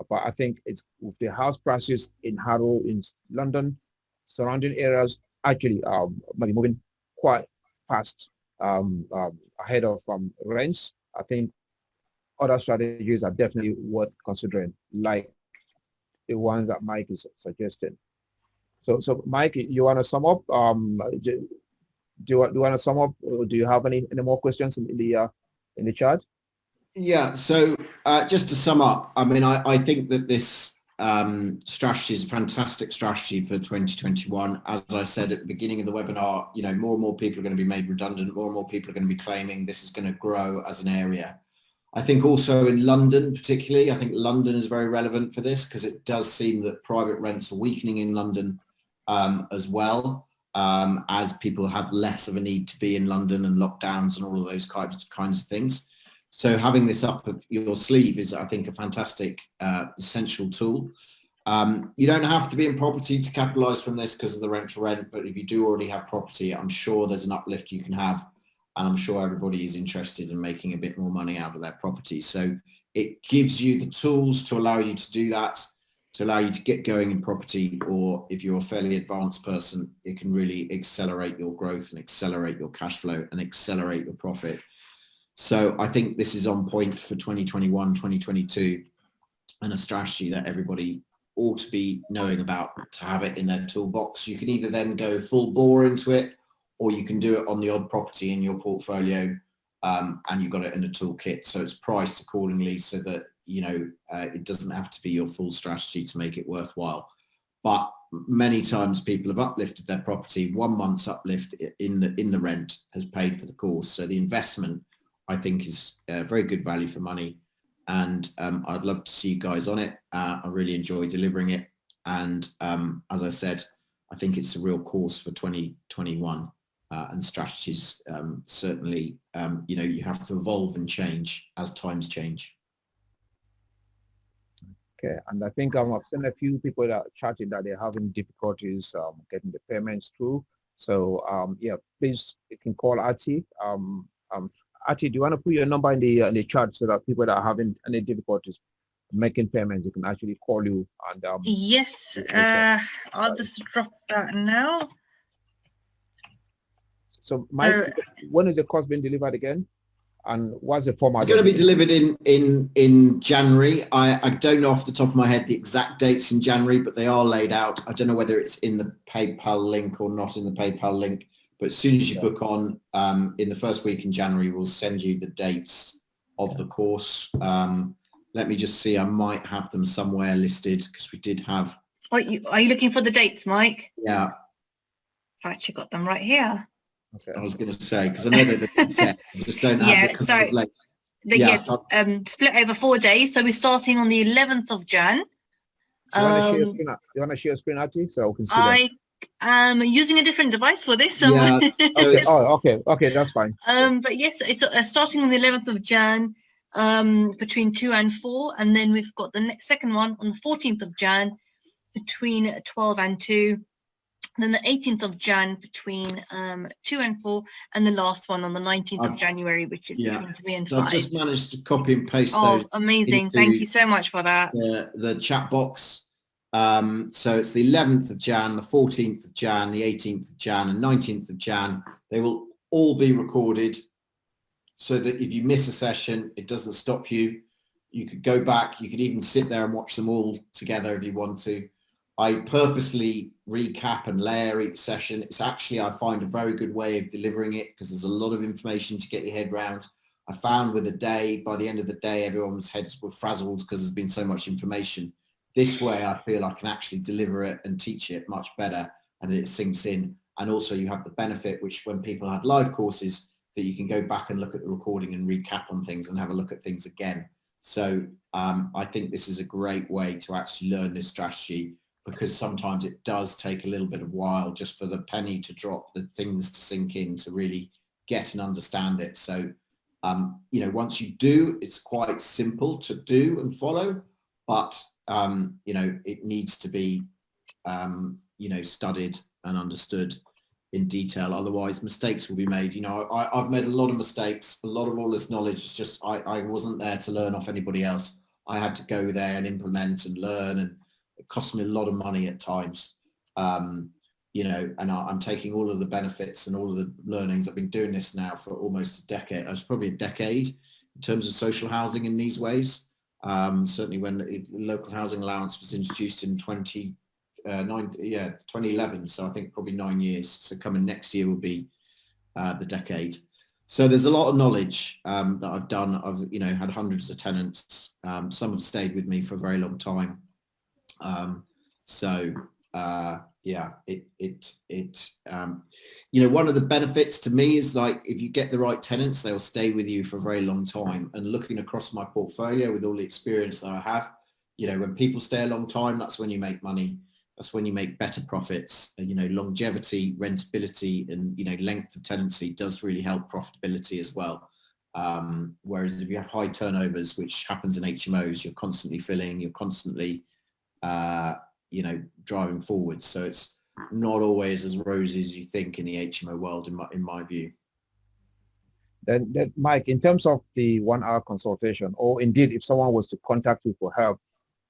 But I think it's with the house prices in Harrow, in London, surrounding areas, actually maybe moving quite fast. ahead of rents, I think other strategies are definitely worth considering, like the ones that Mike is suggesting. So Mike, you want to sum up? Do you want to sum up? Or do you have any more questions in the chat? Yeah, so just to sum up, I mean, I think that this strategy is a fantastic strategy for 2021. As I said at the beginning of the webinar, you know, more and more people are going to be made redundant, more and more people are going to be claiming this is going to grow as an area. I think also in London particularly, I think London is very relevant for this because it does seem that private rents are weakening in London as well, as people have less of a need to be in London and lockdowns and all of those kinds of things. So having this up your sleeve is, I think, a fantastic essential tool. You don't have to be in property to capitalize from this because of the rent to rent, but if you do already have property, I'm sure there's an uplift you can have, and I'm sure everybody is interested in making a bit more money out of their property. So it gives you the tools to allow you to do that, to allow you to get going in property, or if you're a fairly advanced person, it can really accelerate your growth and accelerate your cash flow and accelerate your profit. So I think this is on point for 2021, 2022, and a strategy that everybody ought to be knowing about to have it in their toolbox. You can either then go full bore into it, or you can do it on the odd property in your portfolio, and you've got it in a toolkit. So it's priced accordingly so that, you know, it doesn't have to be your full strategy to make it worthwhile. But many times people have uplifted their property. 1 month's uplift in the rent has paid for the course. So the investment, I think, is very good value for money, and I'd love to see you guys on it. I really enjoy delivering it, and as I said, I think it's a real course for 2021, and strategies certainly, you know, you have to evolve and change as times change. Okay, and I think I've seen a few people that are chatting that they're having difficulties getting the payments through. So yeah, please, you can call Ati. Ati, do you want to put your number in the chat so that people that are having any difficulties making payments, you can actually call you and yes, I'll just drop that now. So Mike, when is the course being delivered again? And what's the format? It's going to be delivered in January. I don't know off the top of my head the exact dates in January, but they are laid out. I don't know whether it's in the PayPal link or not in the PayPal link. But as soon as you book on in the first week in January, we'll send you the dates of the course. Let me just see. I might have them somewhere listed because we did have. Are you looking for the dates, Mike? Yeah. I've actually got them right here. Okay. I was going to say, because I know that they're set. I just don't have it because I was late. Yes, split over 4 days. So we're starting on the 11th of Jan. You want to share a screen, Ati, so we can see that? I'm using a different device for this. Yeah, so okay, that's fine. But yes, it's starting on the 11th of Jan, between 2 and 4, and then we've got the second one on the 14th of Jan between 12 and 2, then the 18th of Jan between 2 and 4, and the last one on the 19th of January, which is between 3 and 5. I've just managed to copy and paste those. Amazing! Thank you so much for that. The chat box. So it's the 11th of Jan, the 14th of Jan, the 18th of Jan, and 19th of Jan. They will all be recorded so that if you miss a session, it doesn't stop you. You could go back. You could even sit there and watch them all together if you want to. I purposely recap and layer each session. It's actually, I find, a very good way of delivering it because there's a lot of information to get your head around. I found with a day, by the end of the day, everyone's heads were frazzled because there's been so much information. This way, I feel I can actually deliver it and teach it much better, and it sinks in. And also you have the benefit, which when people have live courses, that you can go back and look at the recording and recap on things and have a look at things again. So I think this is a great way to actually learn this strategy, because sometimes it does take a little bit of while just for the penny to drop, the things to sink in, to really get and understand it. So, you know, once you do, it's quite simple to do and follow, but you know, it needs to be, you know, studied and understood in detail. Otherwise, mistakes will be made. You know, I've made a lot of mistakes. A lot of all this knowledge is just, I wasn't there to learn off anybody else. I had to go there and implement and learn, and it cost me a lot of money at times. you know, and I'm taking all of the benefits and all of the learnings. I've been doing this now for almost a decade. It was probably a decade in terms of social housing in these ways. Certainly when the local housing allowance was introduced in 2011. So I think probably 9 years. So coming next year will be the decade. So there's a lot of knowledge that I've done. I've, you know, had hundreds of tenants. Some have stayed with me for a very long time. Yeah, you know, one of the benefits to me is, like, if you get the right tenants, they'll stay with you for a very long time. And looking across my portfolio with all the experience that I have, you know, when people stay a long time, that's when you make money. That's when you make better profits. And, you know, longevity, rentability, and, you know, length of tenancy does really help profitability as well. Whereas if you have high turnovers, which happens in HMOs, you're constantly filling, you're constantly, you know, driving forward. So it's not always as rosy as you think in the HMO world, in my view. Then Mike, in terms of the 1 hour consultation, or indeed if someone was to contact you for help,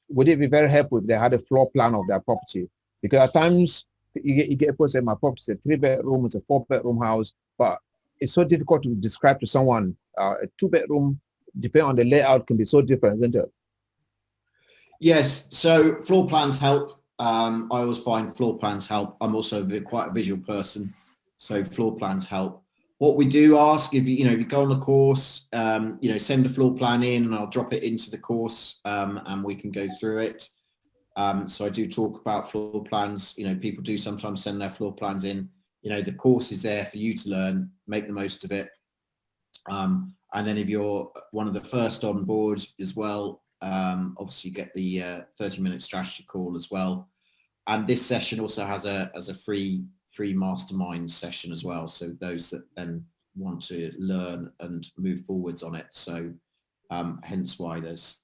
would it be very helpful if they had a floor plan of their property? Because at times you get people say, my property is a 3-bedroom, it's a 4-bedroom house, but it's so difficult to describe to someone. A 2-bedroom, depending on the layout, can be so different, isn't it? Yes, so floor plans help. I always find floor plans help. I'm also quite a visual person, so floor plans help. What we do ask, if you know, if you go on the course, you know, send a floor plan in and I'll drop it into the course, and we can go through it. So I do talk about floor plans. You know, people do sometimes send their floor plans in. You know, the course is there for you to learn, make the most of it. And then if you're one of the first on board as well, obviously you get the 30-minute strategy call as well. And this session also has a free mastermind session as well. So those that then want to learn and move forwards on it. So hence why there's,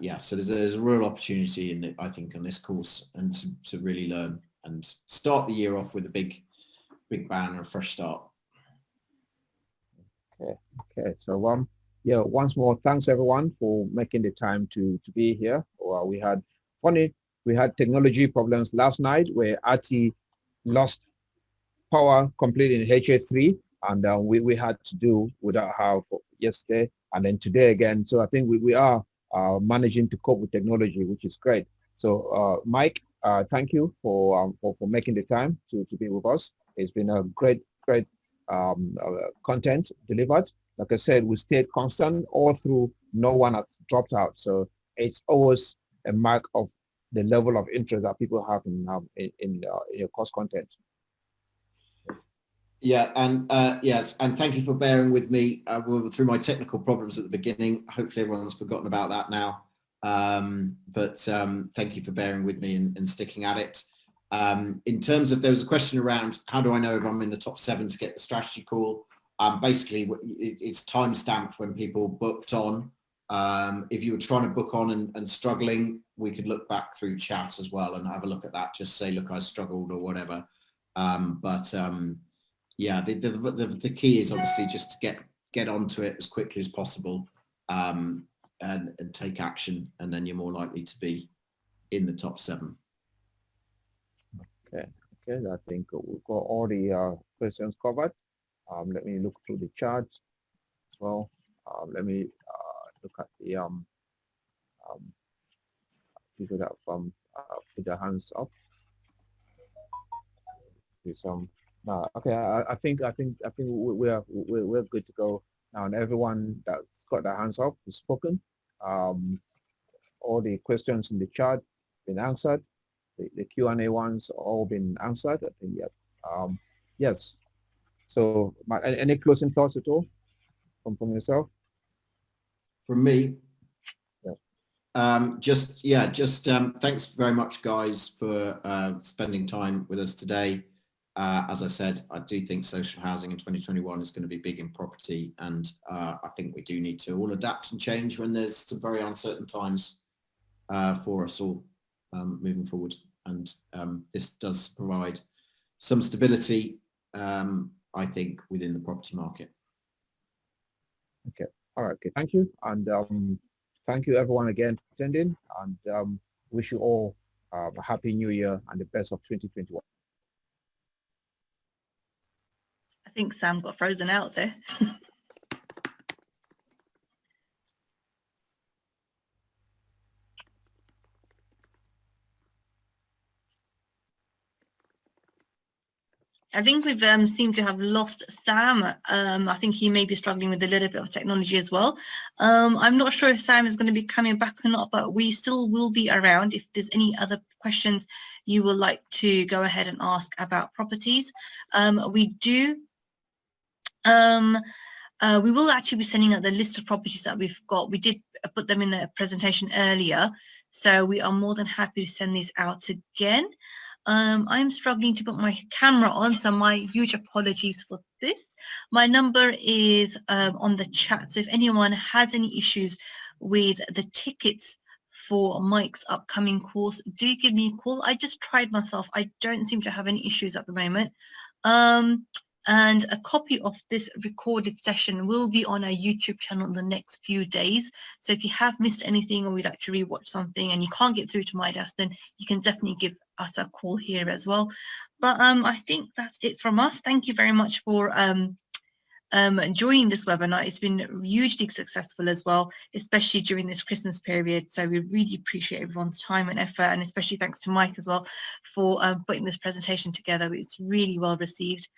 yeah, so there's a real opportunity in it, I think, on this course, and to really learn and start the year off with a big bang and a fresh start. Okay. So yeah, once more, thanks everyone for making the time to be here. Well, we had technology problems last night where RT lost power completely in HA3, and we had to do without her for yesterday and then today again. So I think we are managing to cope with technology, which is great. So Mike, thank you for making the time to be with us. It's been a great content delivered. Like I said, we stayed constant all through. No one has dropped out. So it's always a mark of the level of interest that people have in your course content. Yeah, and yes, and thank you for bearing with me through my technical problems at the beginning. Hopefully everyone's forgotten about that now. But thank you for bearing with me and sticking at it. In terms of, there was a question around how do I know if I'm in the top 7 to get the strategy call? Basically, it's time stamped when people booked on. If you were trying to book on and struggling, we could look back through chat as well and have a look at that. Just say, look, I struggled or whatever. Yeah, the key is obviously just to get onto it as quickly as possible, and take action, and then you're more likely to be in the top 7. Okay. I think we've got all the questions covered. Let me look through the chat as well. Let me look at the people that put their hands up. Okay, I think we're good to go now, and everyone that's got their hands up has spoken. All the questions in the chat been answered. The Q&A ones all been answered. I think, yeah. Yes. So, any closing thoughts at all from yourself? From me, yeah. Just thanks very much, guys, for spending time with us today. As I said, I do think social housing in 2021 is going to be big in property, and I think we do need to all adapt and change when there's some very uncertain times for us all moving forward. And this does provide some stability, I think, within the property market. Okay. All right. Okay. Thank you. And thank you everyone again for attending, and wish you all a happy new year and the best of 2021. I think Sam got frozen out there. I think we've seemed to have lost Sam. I think he may be struggling with a little bit of technology as well. I'm not sure if Sam is going to be coming back or not, but we still will be around if there's any other questions you would like to go ahead and ask about properties. We will actually be sending out the list of properties that we've got. We did put them in the presentation earlier, so we are more than happy to send these out again. I'm struggling to put my camera on, so my huge apologies for this. My number is on the chat, so if anyone has any issues with the tickets for Mike's upcoming course, do give me a call. I just tried myself. I don't seem to have any issues at the moment. And a copy of this recorded session will be on our YouTube channel in the next few days. So if you have missed anything or would like to rewatch something and you can't get through to my desk, then you can definitely give us a call here as well. But I think that's it from us. Thank you very much for joining this webinar. It's been hugely successful as well, especially during this Christmas period. So we really appreciate everyone's time and effort, and especially thanks to Mike as well for putting this presentation together. It's really well received,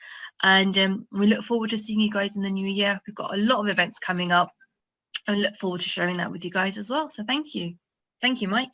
and we look forward to seeing you guys in the new year. We've got a lot of events coming up and we look forward to sharing that with you guys as well. So thank you. Thank you, Mike.